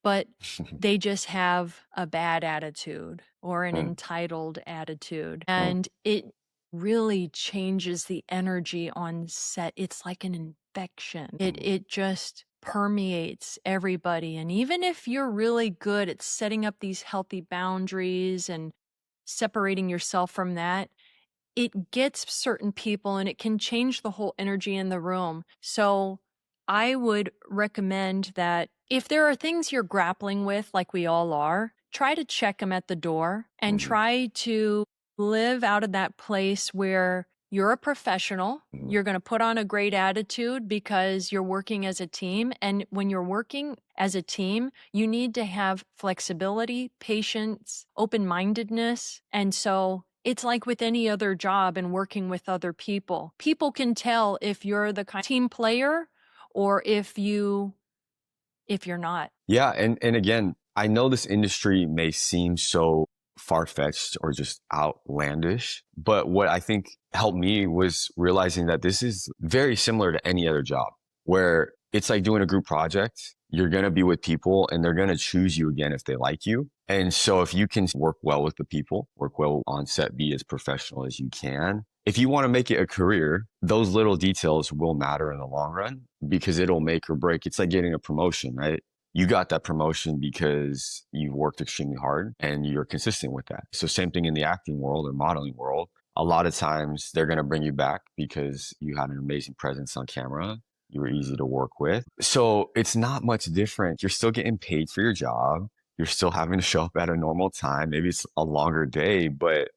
but they just have a bad attitude or an entitled attitude. And it really changes the energy on set. It's like an infection. It just permeates everybody. And even if you're really good at setting up these healthy boundaries and separating yourself from that, it gets certain people and it can change the whole energy in the room. So I would recommend that if there are things you're grappling with, like we all are, try to check them at the door and try to live out of that place where you're a professional. You're going to put on a great attitude because you're working as a team. And when you're working as a team, you need to have flexibility, patience, open-mindedness. And so it's like with any other job and working with other people. People can tell if you're the kind of team player or if you're not. Yeah. And again, I know this industry may seem so far-fetched or just outlandish, but what I think helped me was realizing that this is very similar to any other job, where it's like doing a group project. You're going to be with people and they're going to choose you again if they like you. And so if you can work well with the people, work well on set, be as professional as you can. If you want to make it a career, those little details will matter in the long run, because it'll make or break. It's like getting a promotion, right? You got that promotion because you worked extremely hard and you're consistent with that. So same thing in the acting world or modeling world. A lot of times they're going to bring you back because you had an amazing presence on camera. You were easy to work with. So it's not much different. You're still getting paid for your job. You're still having to show up at a normal time. Maybe it's a longer day, but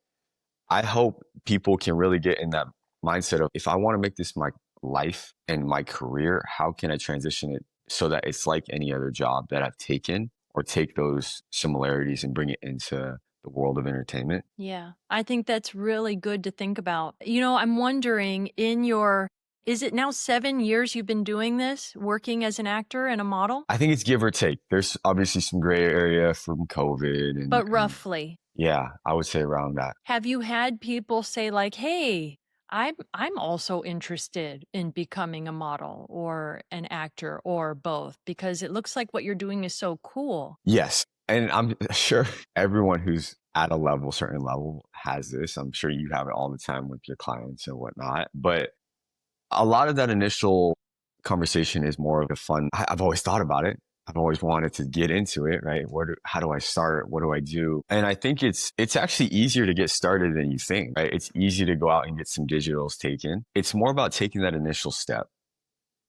I hope people can really get in that mindset of, if I want to make this my life and my career, how can I transition it so that it's like any other job that I've taken, or take those similarities and bring it into the world of entertainment? Yeah, I think that's really good to think about. I'm wondering, is it now 7 years you've been doing this, working as an actor and a model? I think it's give or take. There's obviously some gray area from COVID But roughly. Yeah, I would say around that. Have you had people say like, hey, I'm also interested in becoming a model or an actor or both, because it looks like what you're doing is so cool? Yes. And I'm sure everyone who's at a level, certain level, has this. I'm sure you have it all the time with your clients and whatnot. But a lot of that initial conversation is more of a fun. I've always thought about it. I've always wanted to get into it, right? How do I start? What do I do? And I think it's actually easier to get started than you think, right? It's easy to go out and get some digitals taken. It's more about taking that initial step,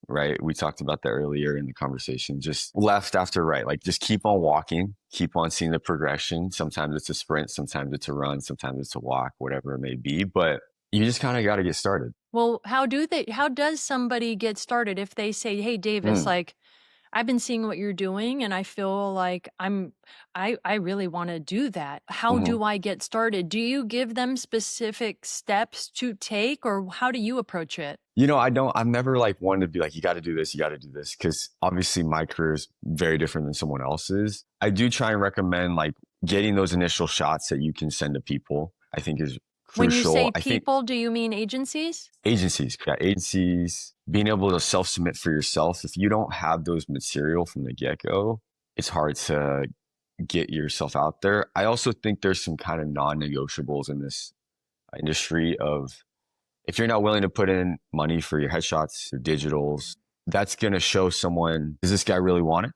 right? We talked about that earlier in the conversation, just left after right. Like, just keep on walking, keep on seeing the progression. Sometimes it's a sprint, sometimes it's a run, sometimes it's a walk, whatever it may be. But you just kind of got to get started. Well, how does somebody get started if they say, hey, Davis, like, I've been seeing what you're doing and I feel like I really want to do that. How do I get started? Do you give them specific steps to take, or how do you approach it? I've never like wanted to be like, you got to do this, you got to do this. Cause obviously my career is very different than someone else's. I do try and recommend like getting those initial shots that you can send to people. I think is When you crucial. say I think people, do you mean agencies? agencies, being able to self-submit for yourself. If you don't have those material from the get-go, it's hard to get yourself out there. I also think there's some kind of non-negotiables in this industry of, if you're not willing to put in money for your headshots, your digitals, that's going to show someone, does this guy really want it?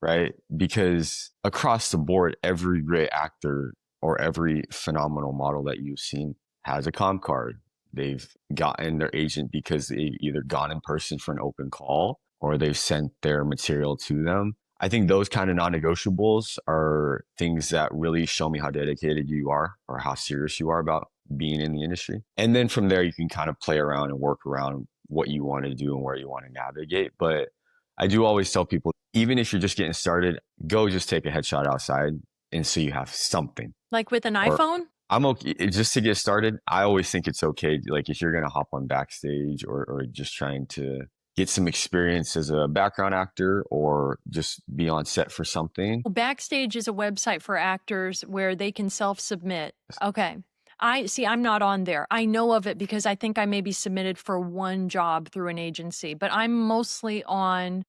Right? Because across the board, every great actor or every phenomenal model that you've seen has a comp card. They've gotten their agent because they either gone in person for an open call, or they've sent their material to them. I think those kind of non-negotiables are things that really show me how dedicated you are or how serious you are about being in the industry. And then from there, you can kind of play around and work around what you want to do and where you want to navigate. But I do always tell people, even if you're just getting started, go just take a headshot outside and so you have something. Like with an Or iPhone? I'm okay just to get started. I always think it's okay. Like if you're going to hop on backstage or just trying to get some experience as a background actor or just be on set for something. Well, Backstage is a website for actors where they can self-submit. Okay. I'm not on there. I know of it because I think I maybe submitted for one job through an agency, but I'm mostly on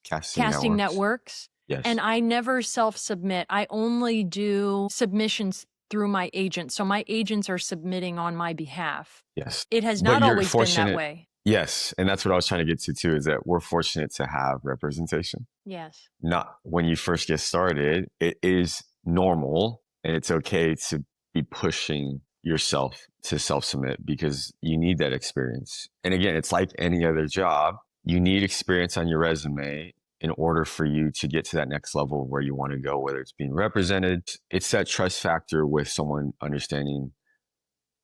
casting networks. Yes. And I never self-submit. I only do submissions through my agent. So my agents are submitting on my behalf. Yes. It has But not you're always been that fortunate. way. Yes. And that's what I was trying to get to too, is that we're fortunate to have representation. Yes. Not when you first get started, it is normal and it's okay to be pushing yourself to self-submit because you need that experience. And again, it's like any other job. You need experience on your resume in order for you to get to that next level where you want to go, whether it's being represented. It's that trust factor with someone understanding,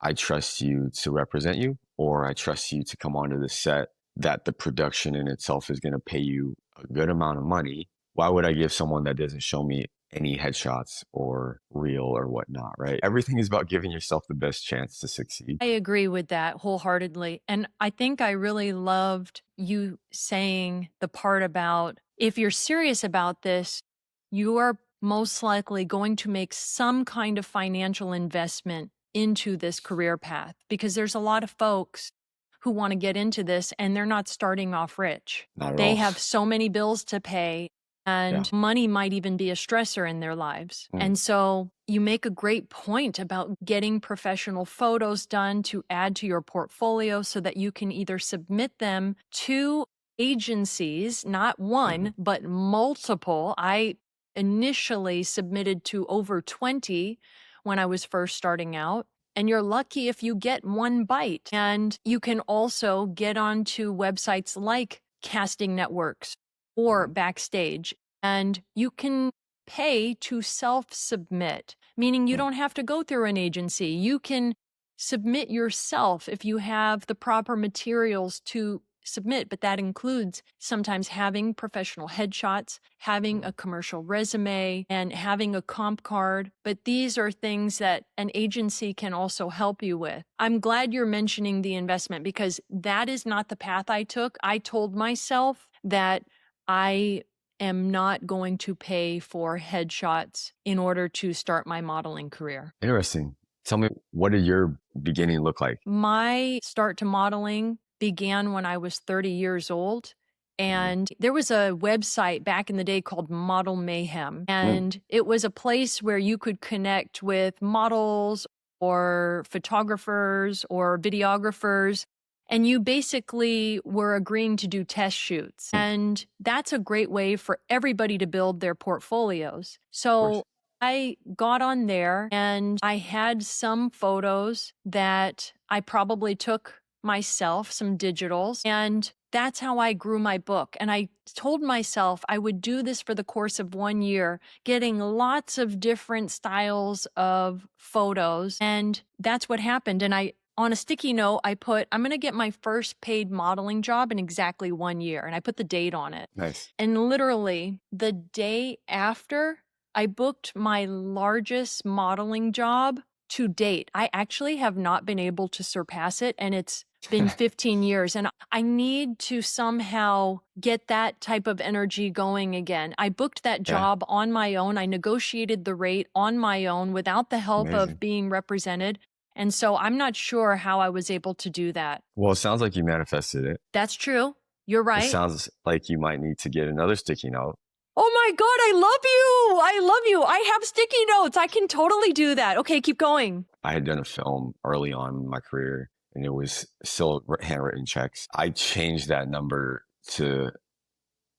I trust you to represent you, or I trust you to come onto the set, that the production in itself is going to pay you a good amount of money. Why would I give someone that doesn't show me any headshots or reel or whatnot, right? Everything is about giving yourself the best chance to succeed. I agree with that wholeheartedly. And I think I really loved you saying the part about if you're serious about this, you are most likely going to make some kind of financial investment into this career path because there's a lot of folks who want to get into this and they're not starting off rich. Not at They all. have so many bills to pay and money might even be a stressor in their lives. And so you make a great point about getting professional photos done to add to your portfolio so that you can either submit them to agencies, not one, but multiple. I initially submitted to over 20 when I was first starting out. And you're lucky if you get one bite. And you can also get onto websites like casting networks or Backstage, and you can pay to self-submit, meaning you don't have to go through an agency. You can submit yourself if you have the proper materials to submit, but that includes sometimes having professional headshots, having a commercial resume, and having a comp card. But these are things that an agency can also help you with. I'm glad you're mentioning the investment because that is not the path I took. I told myself that I am not going to pay for headshots in order to start my modeling career. Interesting. Tell me, what did your beginning look like? My start to modeling began when I was 30 years old. And there was a website back in the day called Model Mayhem. And it was a place where you could connect with models or photographers or videographers. And you basically were agreeing to do test shoots. And that's a great way for everybody to build their portfolios. So I got on there and I had some photos that I probably took myself, some digitals, and that's how I grew my book. And I told myself I would do this for the course of 1 year, getting lots of different styles of photos. And that's what happened. And on a sticky note, I put, I'm going to get my first paid modeling job in exactly 1 year. And I put the date on it. Nice. And literally the day after, I booked my largest modeling job to date. I actually have not been able to surpass it, and it's been 15 years. And I need to somehow get that type of energy going again. I booked that job on my own. I negotiated the rate on my own without the help of being represented. And so I'm not sure how I was able to do that. Well, it sounds like you manifested it. That's true. You're right. It sounds like you might need to get another sticky note. Oh my God, I love you. I love you. I have sticky notes. I can totally do that. Okay, keep going. I had done a film early on in my career and it was still handwritten checks. I changed that number to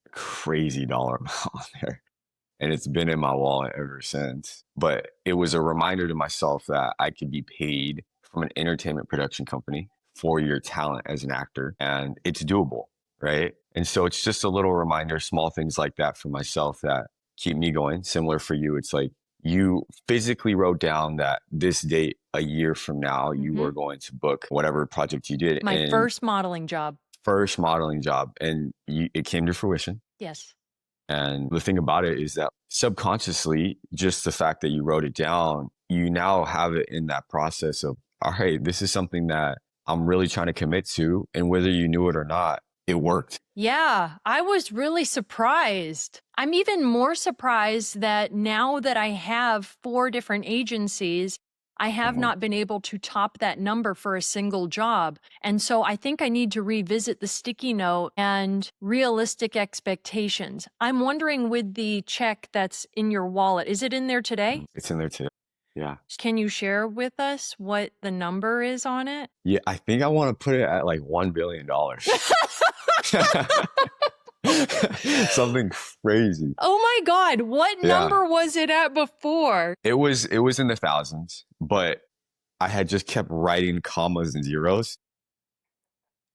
a crazy dollar amount on there. And it's been in my wallet ever since. But it was a reminder to myself that I could be paid from an entertainment production company for your talent as an actor. And it's doable, right? And so it's just a little reminder, small things like that for myself that keep me going. Similar for you. It's like you physically wrote down that this date a year from now, you were going to book whatever project you did. My And first modeling job. first modeling job, and it came to fruition. Yes. And the thing about it is that subconsciously, just the fact that you wrote it down, you now have it in that process of, all right, this is something that I'm really trying to commit to. And whether you knew it or not, it worked. Yeah, I was really surprised. I'm even more surprised that now that I have 4 different agencies, I have not been able to top that number for a single job. And so I think I need to revisit the sticky note and realistic expectations. I'm wondering, with the check that's in your wallet, is it in there today? It's in there too. Yeah. Can you share with us what the number is on it? Yeah, I think I want to put it at like $1 billion. Something crazy. Oh my God, what number was it at before? It was in the thousands, but I had just kept writing commas and zeros.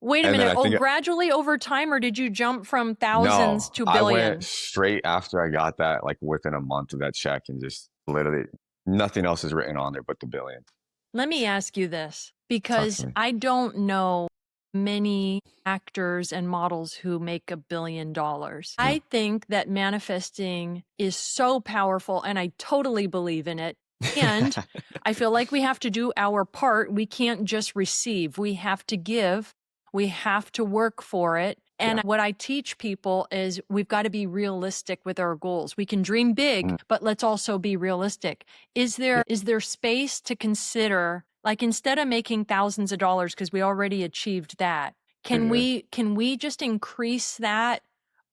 Wait a minute. Gradually over time, or did you jump from thousands to billions? I went straight after I got that, like within a month of that check, and just literally nothing else is written on there but the billion. Let me ask you this, because I don't know many actors and models who make $1 billion. I think that manifesting is so powerful, and I totally believe in it. And I feel like we have to do our part. We can't just receive. We have to give. We have to work for it. And what I teach people is we've got to be realistic with our goals. We can dream big, but let's also be realistic. Is there space to consider, like, instead of making thousands of dollars, because we already achieved that, can we just increase that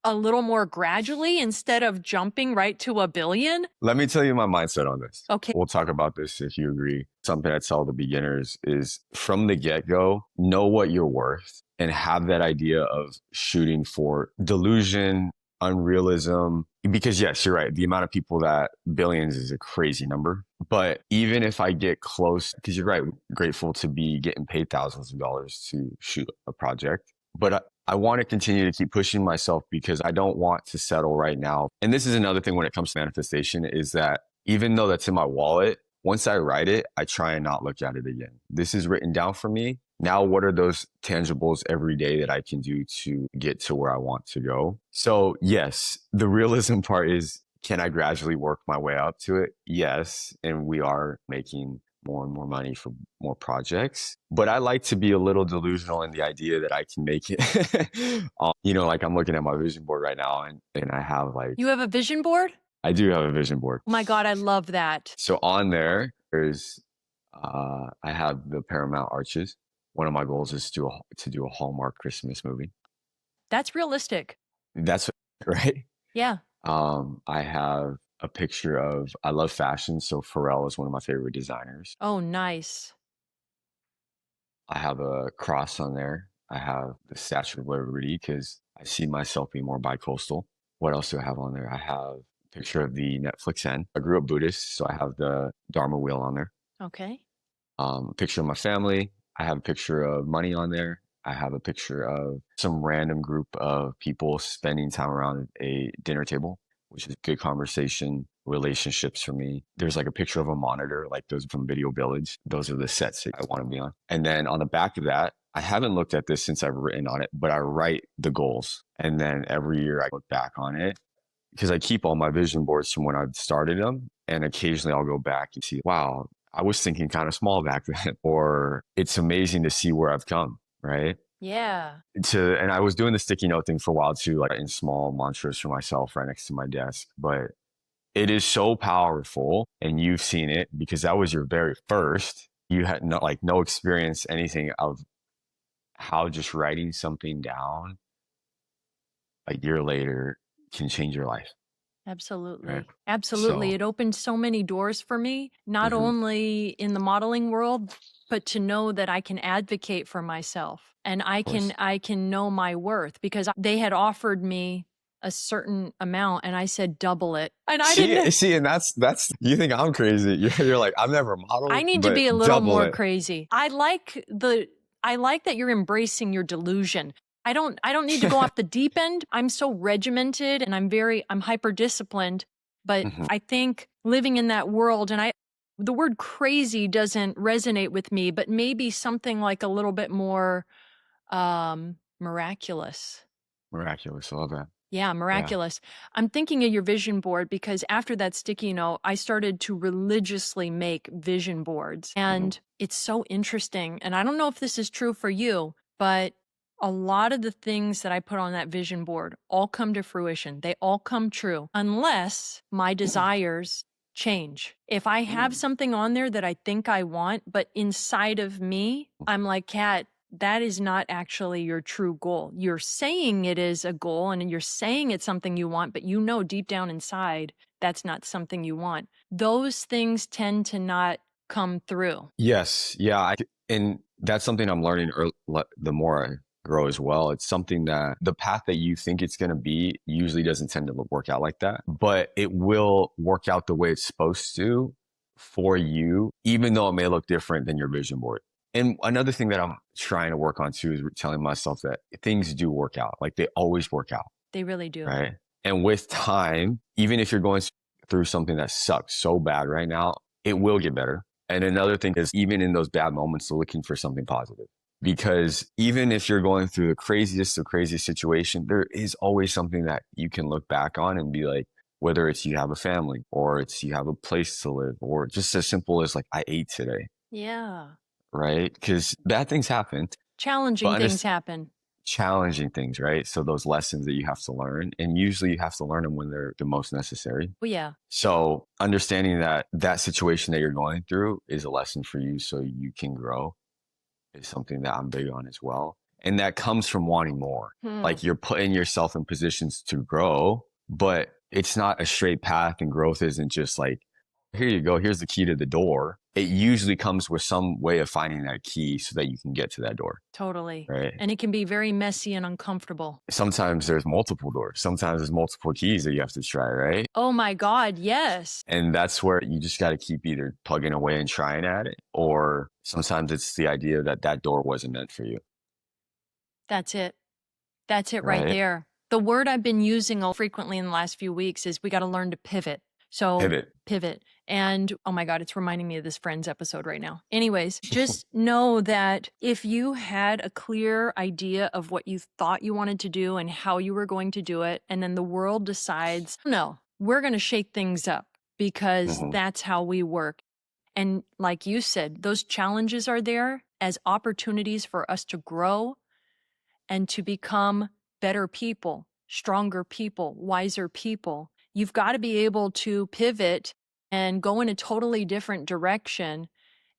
a little more gradually instead of jumping right to $1 billion? Let me tell you my mindset on this. Okay. We'll talk about this if you agree. Something I tell the beginners is, from the get-go, know what you're worth and have that idea of shooting for delusion, unrealism. Because yes, you're right. The amount of people that billions is a crazy number. But even if I get close, because you're right, grateful to be getting paid thousands of dollars to shoot a project. But I want to continue to keep pushing myself, because I don't want to settle right now. And this is another thing when it comes to manifestation, is that even though that's in my wallet, once I write it, I try and not look at it again. This is written down for me. Now, what are those tangibles every day that I can do to get to where I want to go? So yes, the realism part is, can I gradually work my way up to it? Yes. And we are making more and more money for more projects. But I like to be a little delusional in the idea that I can make it. Like, I'm looking at my vision board right now, and I have like... You have a vision board? I do have a vision board. Oh my God, I love that. So on there's, I have the Paramount Arches. One of my goals is to do a Hallmark Christmas movie. That's realistic. That's right. Yeah. I have a picture of, I love fashion, so Pharrell is one of my favorite designers. Oh, nice. I have a cross on there. I have the Statue of Liberty, because I see myself being more bi-coastal. What else do I have on there? I have a picture of the Netflix end. I grew up Buddhist, so I have the Dharma wheel on there. Okay. A picture of my family. I have a picture of money on there. I have a picture of some random group of people spending time around a dinner table, which is good conversation, relationships for me. There's like a picture of a monitor, like those from Video Village. Those are the sets that I want to be on. And then on the back of that, I haven't looked at this since I've written on it, but I write the goals. And then every year I look back on it, because I keep all my vision boards from when I started them. And occasionally I'll go back and see, wow, I was thinking kind of small back then, or it's amazing to see where I've come, right? Yeah. And I was doing the sticky note thing for a while too, like in small mantras for myself right next to my desk. But it is so powerful, and you've seen it because that was your very first. You had no experience, anything of how just writing something down a year later can change your life. Absolutely. Right. Absolutely. So, It opened so many doors for me, not only in the modeling world, but to know that I can advocate for myself, and I can know my worth, because they had offered me a certain amount and I said double it. And I didn't see, and that's you think I'm crazy. You're like, I've never modeled. I need to be a little more crazy. I like that you're embracing your delusion. I don't need to go off the deep end. I'm so regimented and I'm hyper disciplined, but Mhm. I think living in that world and the word crazy doesn't resonate with me, but maybe something like a little bit more miraculous. Miraculous. I love that. Yeah, Yeah. miraculous. I'm thinking of your vision board because after that sticky note, I started to religiously make vision boards. Mhm. And it's so interesting. And I don't know if this is true for you, but a lot of the things that I put on that vision board all come to fruition. They all come true unless my desires change. If I have Mm. something on there that I think I want, but inside of me, I'm like, Kat, that is not actually your true goal. You're saying it is a goal and you're saying it's something you want, but you know deep down inside that's not something you want. Those things tend to not come through. Yes. Yeah. And that's something I'm learning the more I grow as well. It's something that the path that you think it's going to be usually doesn't tend to work out like that, but it will work out the way it's supposed to for you, even though it may look different than your vision board. And another thing that I'm trying to work on too is telling myself that things do work out. Like they always work out, They really do. right? And with time, even if you're going through something that sucks so bad right now, it will get better. And another thing is even in those bad moments, looking for something positive. Because even if you're going through the craziest of craziest situation, there is always something that you can look back on and be like, whether it's you have a family or it's you have a place to live or just as simple as like, I ate today, Yeah. right? Because bad things happen, but Challenging things happen. challenging things, right? So those lessons that you have to learn, and usually you have to learn them when they're the most necessary. Oh, yeah. So understanding that that situation that you're going through is a lesson for you so you can grow is something that I'm big on as well. And that comes from wanting more. Hmm. Like you're putting yourself in positions to grow, but it's not a straight path and growth isn't just like, here you go, here's the key to the door. It usually comes with some way of finding that key so that you can get to that door, Totally. right? And it can be very messy and uncomfortable. Sometimes there's multiple doors. Sometimes there's multiple keys that you have to try, right? Oh my God, yes. And that's where you just got to keep either plugging away and trying at it, or sometimes it's the idea that that door wasn't meant for you, That's it. That's it right right? there. The word I've been using frequently in the last few weeks is we got to learn to pivot. So Pivot. pivot. And oh my God, it's reminding me of this Friends episode right now. Anyways, just know that if you had a clear idea of what you thought you wanted to do and how you were going to do it, and then the world decides, no, we're going to shake things up because Mhm. that's how we work. And like you said, those challenges are there as opportunities for us to grow and to become better people, stronger people, wiser people. You've got to be able to pivot and go in a totally different direction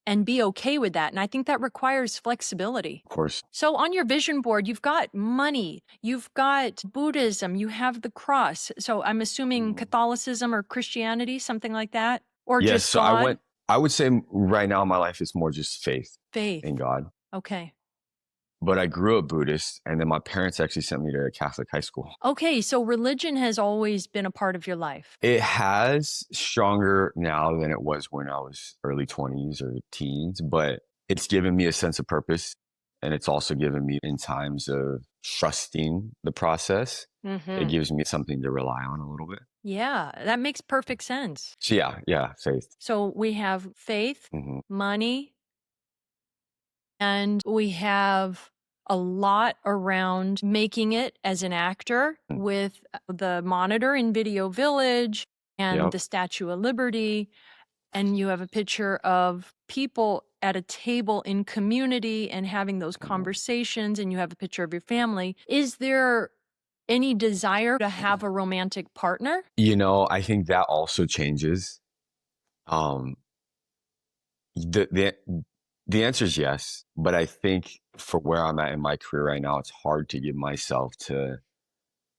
and be okay with that. And I think that requires flexibility. Of course. So on your vision board, you've got money, you've got Buddhism, you have the cross. So I'm assuming Mm. Catholicism or Christianity, something like that, or Yes. just So God, I would say right now in my life, it's more just faith faith. in God. Okay. But I grew up Buddhist, and then my parents actually sent me to a Catholic high school. Okay. So religion has always been a part of your life. It has stronger now than it was when I was early 20s or teens, but it's given me a sense of purpose. And it's also given me in times of trusting the process, it Mm-hmm. gives me something to rely on a little bit. Yeah, that makes perfect sense. So yeah, faith. So we have faith, Hmm. money, and we have a lot around making it as an actor with the monitor in Video Village and Yep. the Statue of Liberty. And you have a picture of people at a table in community and having those Mhm. conversations, and you have a picture of your family. Is there any desire to have a romantic partner? I think that also changes. Um, the the the answer is yes, but I think for where I'm at in my career right now, it's hard to give myself to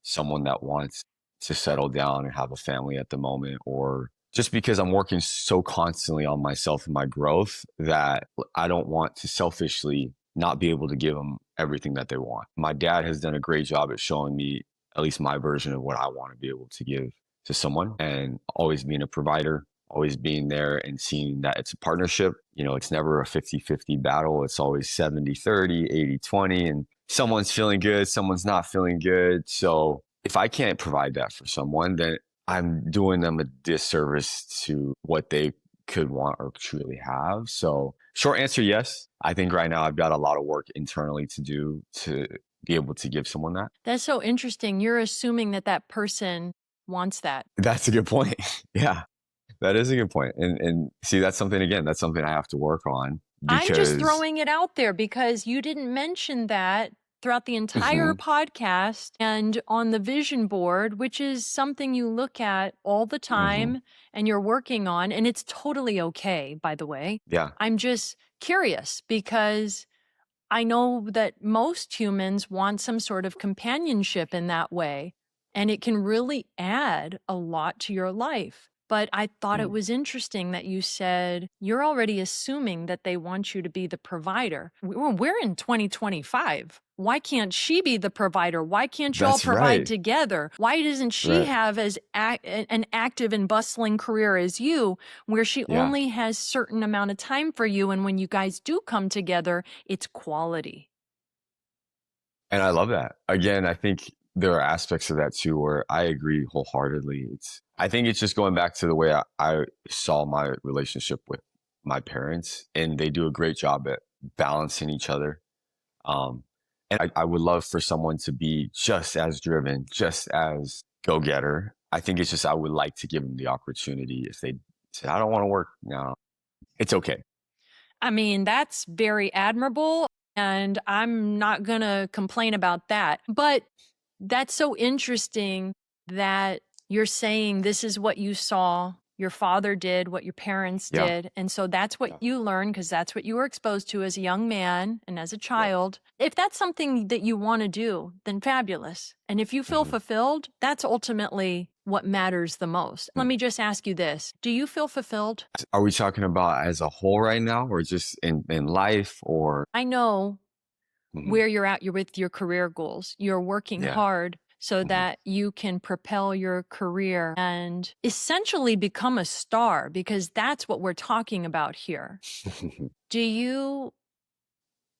someone that wants to settle down and have a family at the moment, or just because I'm working so constantly on myself and my growth that I don't want to selfishly not be able to give them everything that they want. My dad has done a great job at showing me at least my version of what I want to be able to give to someone, and always being a provider, always being there and seeing that it's a partnership. It's never a 50-50 battle. It's always 70-30, 80-20, and someone's feeling good, someone's not feeling good. So if I can't provide that for someone, then I'm doing them a disservice to what they could want or truly have. So short answer, yes. I think right now I've got a lot of work internally to do to be able to give someone that. That's so interesting. You're assuming that that person wants that. That's a good point. Yeah, that is a good point. And see, that's something again, that's something I have to work on I'm just because throwing it out there because you didn't mention that throughout the entire Mhm, podcast and on the vision board, which is something you look at all the mhm. time and you're working on. And it's totally okay, by the way. Yeah. I'm just curious because I know that most humans want some sort of companionship in that way, and it can really add a lot to your life. But I thought it Mm. was interesting that you said you're already assuming that they want you to be the provider. We're in 2025. Why can't she be the provider? Why can't you all That's provide right. together? Why doesn't she Right. have as an active and bustling career as you, where she Yeah. only has certain amount of time for you? And when you guys do come together, it's quality. And I love that. Again, I think there are aspects of that too where I agree wholeheartedly. I think it's just going back to the way I saw my relationship with my parents, and they do a great job at balancing each other. Um, and I would love for someone to be just as driven, just as go getter. I think it's just, I would like to give them the opportunity if they say, I don't want to work now. It's okay. I mean, that's very admirable, and I'm not going to complain about that. But that's so interesting that you're saying this is what you saw your father did, what your parents Yeah. did. And so that's what Yeah. you learned because that's what you were exposed to as a young man and as a Yep. child. If that's something that you want to do, then fabulous. And if you feel Mhm. fulfilled, that's ultimately what matters the most. Let Mm. me just ask you this. Do you feel fulfilled? Are we talking about as a whole right now, or just in life, or? I know Mhm. where you're at, you're with your career goals. You're working Yeah. hard so Mhm. that you can propel your career and essentially become a star because that's what we're talking about here. Do you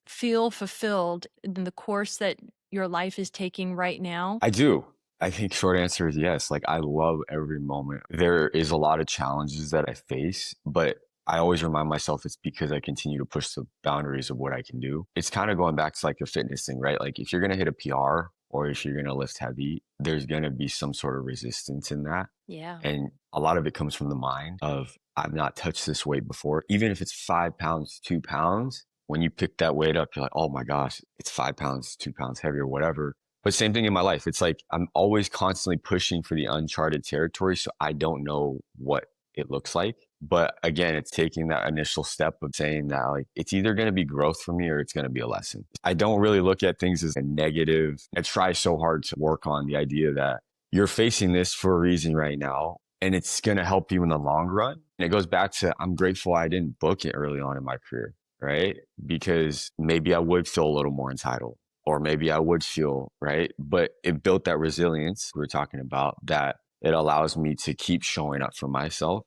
feel fulfilled in the course that your life is taking right now? I do. I think short answer is yes. Like I love every moment. There is a lot of challenges that I face, but I always remind myself it's because I continue to push the boundaries of what I can do. It's kind of going back to like a fitness thing, right? Like if you're going to hit a PR or if you're going to lift heavy, there's going to be some sort of resistance in that. Yeah. And a lot of it comes from the mind of I've not touched this weight before. Even if it's 5 pounds, 2 pounds, when you pick that weight up, you're like, oh my gosh, it's 5 pounds, 2 pounds heavier, whatever. But same thing in my life. It's like I'm always constantly pushing for the uncharted territory. So I don't know what it looks like. But again, it's taking that initial step of saying that like it's either going to be growth for me or it's going to be a lesson. I don't really look at things as a negative. I try so hard to work on the idea that you're facing this for a reason right now, and it's going to help you in the long run. And it goes back to I'm grateful I didn't book it early on in my career, right? Because maybe I would feel a little more entitled or maybe I would feel, right? But it built that resilience we were talking about that it allows me to keep showing up for myself.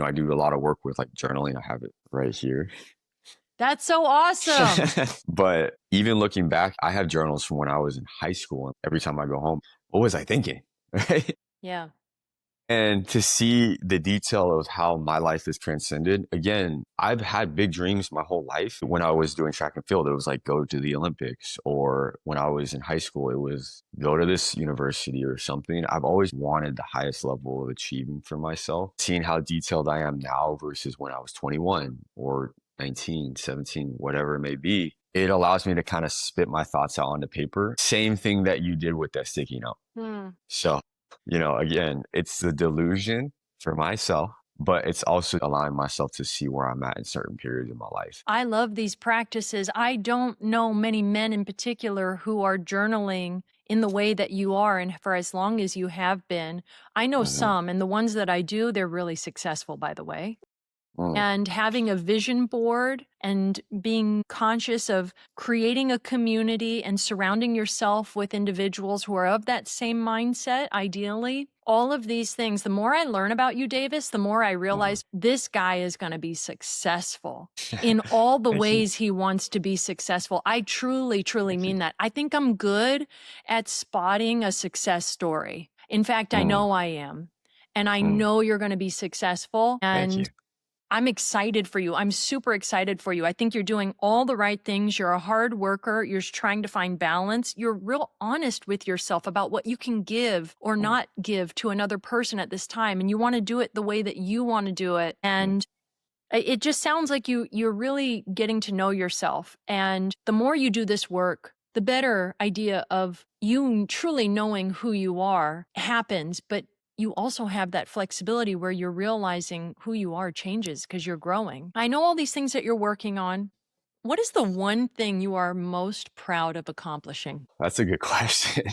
I do a lot of work with like journaling. I have it right here. That's so awesome. But even looking back, I have journals from when I was in high school. And every time I go home, what was I thinking? Right. Yeah. And to see the detail of how my life is transcended, again, I've had big dreams my whole life. When I was doing track and field, it was like go to the Olympics. Or when I was in high school, it was go to this university or something. I've always wanted the highest level of achieving for myself. Seeing how detailed I am now versus when I was 21 or 19, 17, whatever it may be, it allows me to kind of spit my thoughts out onto paper. Same thing that you did with that sticky note. Hmm. So, again, it's the delusion for myself, but it's also allowing myself to see where I'm at in certain periods of my life. I love these practices. I don't know many men in particular who are journaling in the way that you are and for as long as you have been. I know Hmm. some, and the ones that I do, they're really successful, by the way. Mm, and having a vision board and being conscious of creating a community and surrounding yourself with individuals who are of that same mindset, ideally. All of these things, the more I learn about you, Davis, the more I mhm. realize this guy is going to be successful in all the Thank you. ways he wants to be successful. I truly, truly Thank you. mean that. I think I'm good at spotting a success story. In fact, I Mm, know I am. And I mm. know you're going to be successful. Thank And you. I'm excited for you. I'm super excited for you. I think you're doing all the right things. You're a hard worker. You're trying to find balance. You're real honest with yourself about what you can give or Mm, not give to another person at this time. And you want to do it the way that you want to do it. mm, And it just sounds like you're really getting to know yourself. And the more you do this work, the better idea of you truly knowing who you are happens. But you also have that flexibility where you're realizing who you are changes because you're growing. I know all these things that you're working on. What is the one thing you are most proud of accomplishing? That's a good question.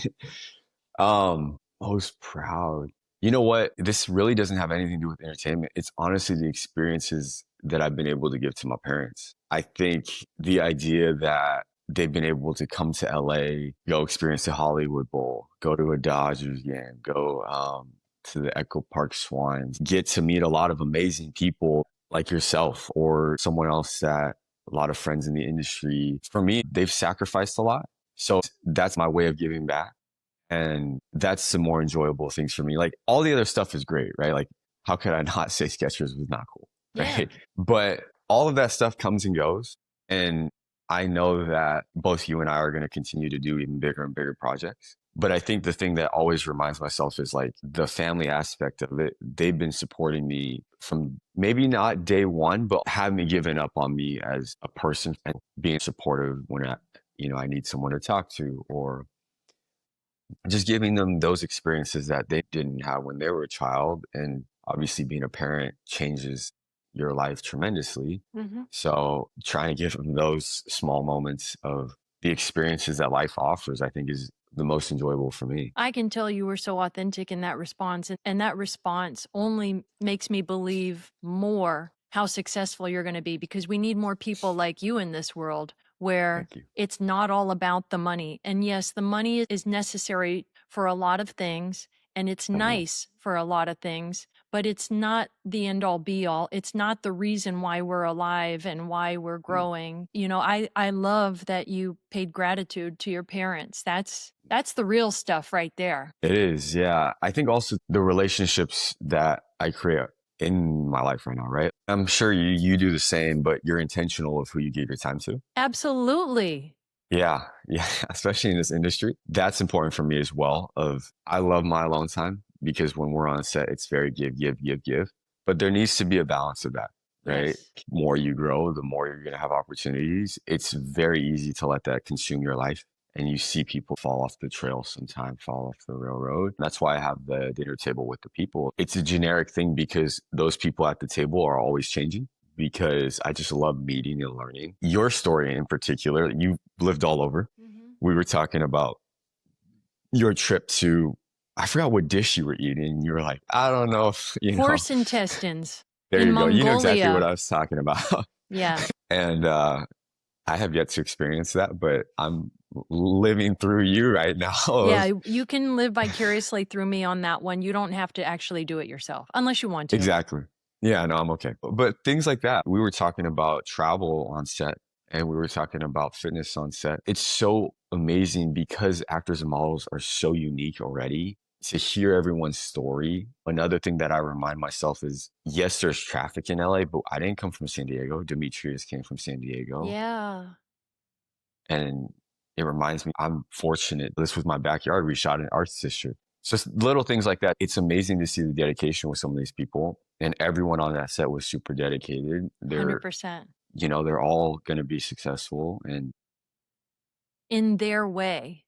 Most proud. You know what? This really doesn't have anything to do with entertainment. It's honestly the experiences that I've been able to give to my parents. I think the idea that they've been able to come to LA, go experience the Hollywood Bowl, go to a Dodgers game, go to the Echo Park Swans, get to meet a lot of amazing people like yourself or someone else that a lot of friends in the industry. For me, they've sacrificed a lot. So that's my way of giving back. And that's some more enjoyable things for me. Like all the other stuff is great, right? Like how could I not say Skechers was not cool, Yeah. right? But all of that stuff comes and goes. And I know that both you and I are going to continue to do even bigger and bigger projects. But I think the thing that always reminds myself is like the family aspect of it. They've been supporting me from maybe not day one, but haven't given up on me as a person and being supportive when I need someone to talk to or just giving them those experiences that they didn't have when they were a child. And obviously, being a parent changes your life tremendously. Mhm. So, trying to give them those small moments of the experiences that life offers, I think, is the most enjoyable for me. I can tell you were so authentic in that response. And that response only makes me believe more how successful you're going to be because we need more people like you in this world where Thank you. it's not all about the money. And yes, the money is necessary for a lot of things and it's Mhm. nice for a lot of things, but it's not the end all be all. It's not the reason why we're alive and why we're Mm. growing. I love that you paid gratitude to your parents. That's the real stuff right there. It is, yeah. I think also the relationships that I create in my life right now, right? I'm sure you do the same, but you're intentional of who you give your time to. Absolutely. Yeah, yeah, especially in this industry. That's important for me as well. Of I love my alone time because when we're on set, it's very give, give, give, give. But there needs to be a balance of that, right? Yes. The more you grow, the more you're gonna have opportunities. It's very easy to let that consume your life. And you see people fall off the trail sometimes, fall off the railroad. That's why I have the dinner table with the people. It's a generic thing because those people at the table are always changing because I just love meeting and learning. Your story in particular, you lived all over. Mhm. We were talking about your trip to, I forgot what dish you were eating. You were like, I don't know if, Horse intestines there in you go. You know exactly what Mongolia. I was talking about. Yeah. And I have yet to experience that, but I'm living through you right now. Yeah, you can live vicariously through me on that one. You don't have to actually do it yourself unless you want to. Exactly. Yeah, no, I'm okay. But things like that. We were talking about travel on set and we were talking about fitness on set. It's so amazing because actors and models are so unique already to hear everyone's story. Another thing that I remind myself is yes, there's traffic in LA, but I didn't come from San Diego. Demetrius came from San Diego. Yeah. And it reminds me, I'm fortunate. This was my backyard. We shot in Arts District. So just little things like that. It's amazing to see the dedication with some of these people. And everyone on that set was super dedicated. 100%. They're all going to be successful and In their way.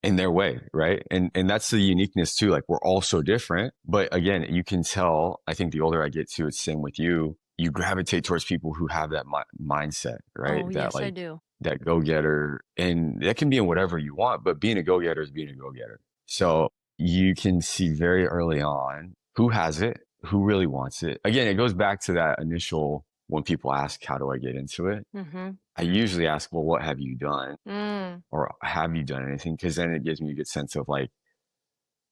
in their way, right? And that's the uniqueness too. Like we're all so different. But again, you can tell, I think the older I get too, it's same with you. You gravitate towards people who have that mindset, right? Oh, That yes, I like do. that go-getter. And that can be in whatever you want, but being a go-getter is being a go-getter. So you can see very early on who has it, who really wants it? Again, it goes back to that initial when people ask, how do I get into it? Mm-hmm. I usually ask, well, what have you done? Mm, Or have you done anything? Because then it gives me a good sense of like,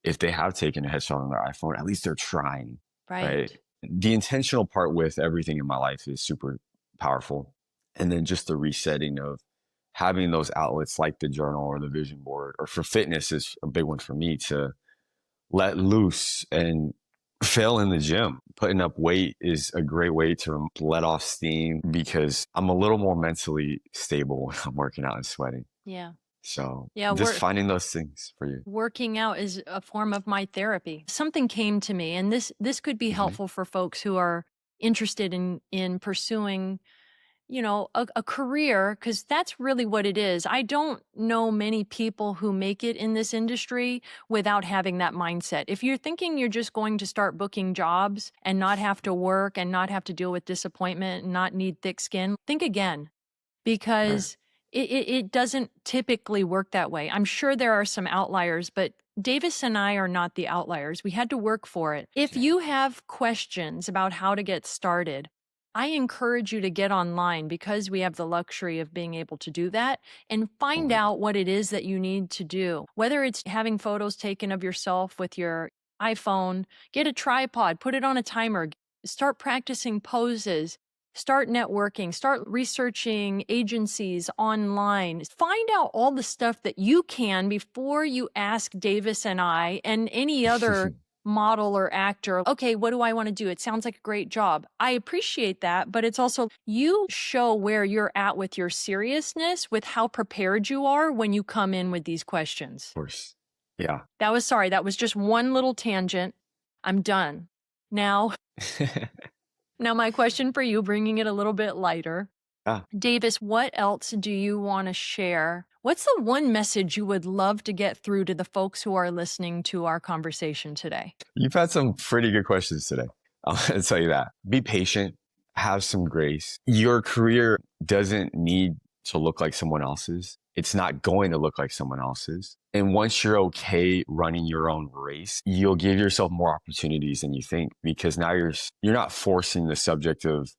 if they have taken a headshot on their iPhone, at least they're trying, right? right. The intentional part with everything in my life is super powerful. And then just the resetting of having those outlets like the journal or the vision board, or for fitness is a big one for me to let loose and fail in the gym. Putting up weight is a great way to let off steam because I'm a little more mentally stable when I'm working out and sweating. Yeah. So Yeah. just finding those things for you. Working out is a form of my therapy. Something came to me, and this could be Mm-hmm. helpful for folks who are interested in pursuing, a career, because that's really what it is. I don't know many people who make it in this industry without having that mindset. If you're thinking you're just going to start booking jobs and not have to work and not have to deal with disappointment and not need thick skin, think again, Right. because it doesn't typically work that way. I'm sure there are some outliers, but Davis and I are not the outliers. We had to work for it. If Yeah. you have questions about how to get started, I encourage you to get online, because we have the luxury of being able to do that, and find Totally. out what it is that you need to do. Whether it's having photos taken of yourself with your iPhone, get a tripod, put it on a timer, start practicing poses, start networking, start researching agencies online. Find out all the stuff that you can before you ask Davis and I and any other model or actor, okay, what do I want to do? It sounds like a great job. I appreciate that, but it's also you show where you're at with your seriousness, with how prepared you are when you come in with these questions. Of course. Yeah. That was just one little tangent. I'm done. Now, now my question for you, bringing it a little bit lighter. Yeah. Davis, what else do you want to share? What's the one message you would love to get through to the folks who are listening to our conversation today? You've had some pretty good questions today. I'm going to tell you that. Be patient, have some grace. Your career doesn't need to look like someone else's. It's not going to look like someone else's. And once you're okay running your own race, you'll give yourself more opportunities than you think, because now you're not forcing the subject of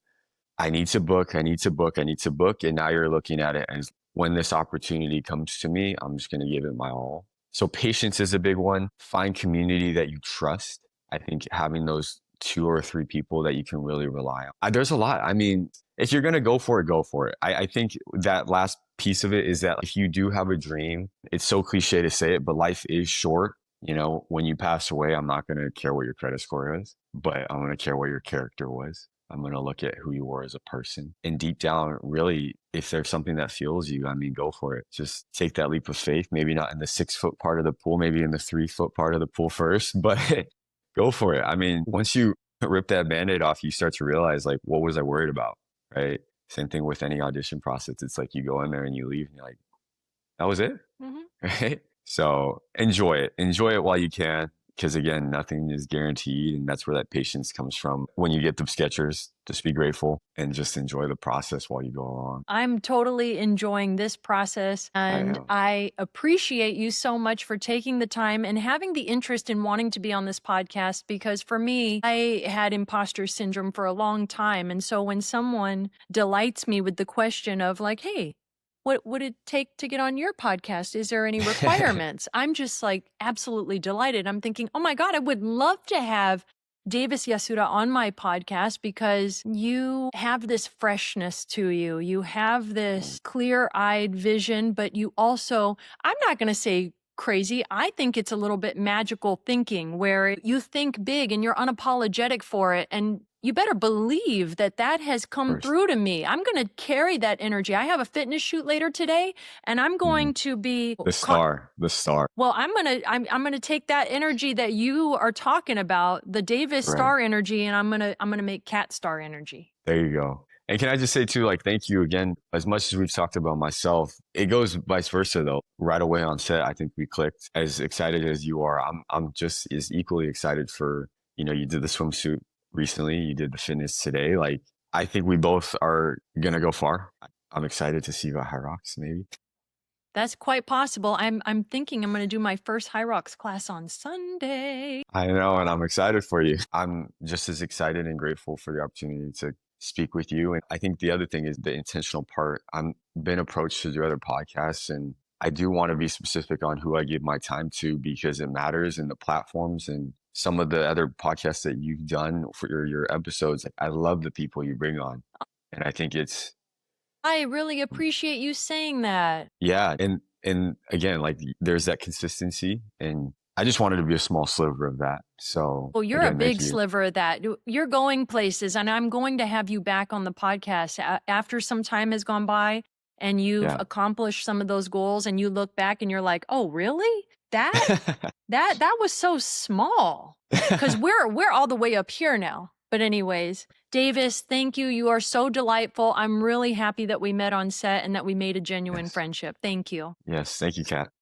I need to book, I need to book, I need to book. And now you're looking at it as when this opportunity comes to me, I'm just going to give it my all. So patience is a big one. Find community that you trust. I think having those 2 or 3 people that you can really rely on. There's a lot. I mean, if you're going to go for it, go for it. I think that last piece of it is that if you do have a dream, it's so cliche to say it, but life is short. You know, when you pass away, I'm not going to care what your credit score is, but I'm going to care what your character was. I'm going to look at who you were as a person. And deep down, really, if there's something that fuels you, I mean, go for it. Just take that leap of faith. Maybe not in the 6-foot part of the pool, maybe in the 3-foot part of the pool first, but go for it. I mean, once you rip that band-aid off, you start to realize, like, what was I worried about? Right. Same thing with any audition process. It's like you go in there and you leave and you're like, that was it. Mm-hmm. Right. So enjoy it. Enjoy it while you can. Because again, nothing is guaranteed. And that's where that patience comes from. When you get the sketchers, just be grateful and just enjoy the process while you go along. I'm totally enjoying this process, I and am. I appreciate you so much for taking the time and having the interest in wanting to be on this podcast, because for me, I had imposter syndrome for a long time. And so when someone delights me with the question of like, hey, what would it take to get on your podcast? Is there any requirements? I'm just like absolutely delighted. I'm thinking, oh my God, I would love to have Davis Yasuda on my podcast, because you have this freshness to you. You have this clear-eyed vision, but you also, I'm not going to say crazy. I think it's a little bit magical thinking, where you think big and you're unapologetic for it. And you better believe that that has come First. through to me. I'm going to carry that energy. I have a fitness shoot later today, and I'm going to be The star. The star. well, I'm gonna take that energy that you are talking about, the Davis Right. star energy, and I'm gonna make Cat star energy. There you go. And can I just say too, like, thank you again. As much as we've talked about myself, it goes vice versa though. Right away on set, I think we clicked. As excited as you are, I'm just as equally excited for, you did the swimsuit recently, you did the fitness today. Like, I think we both are gonna go far. I'm excited to see you at HYROX maybe. That's quite possible. I'm thinking I'm gonna do my first HYROX class on Sunday. I know, and I'm excited for you. I'm just as excited and grateful for the opportunity to speak with you. And I think the other thing is the intentional part. I'm been approached to do other podcasts, and I do want to be specific on who I give my time to because it matters in the platforms and some of the other podcasts that you've done for your episodes. Like, I love the people you bring on. And I think it's I really appreciate you saying that. yeah, and again, like there's that consistency and I just wanted to be a small sliver of that. So Well, you're a again, thank big you. sliver of that. You're going places, and I'm going to have you back on the podcast after some time has gone by and you've Yeah. accomplished some of those goals, and you look back and you're like, "Oh, really? That that was so small." Because we're all the way up here now. But anyways, Davis, thank you. You are so delightful. I'm really happy that we met on set and that we made a genuine Yes. friendship. Thank you. Yes. Thank you, Kat.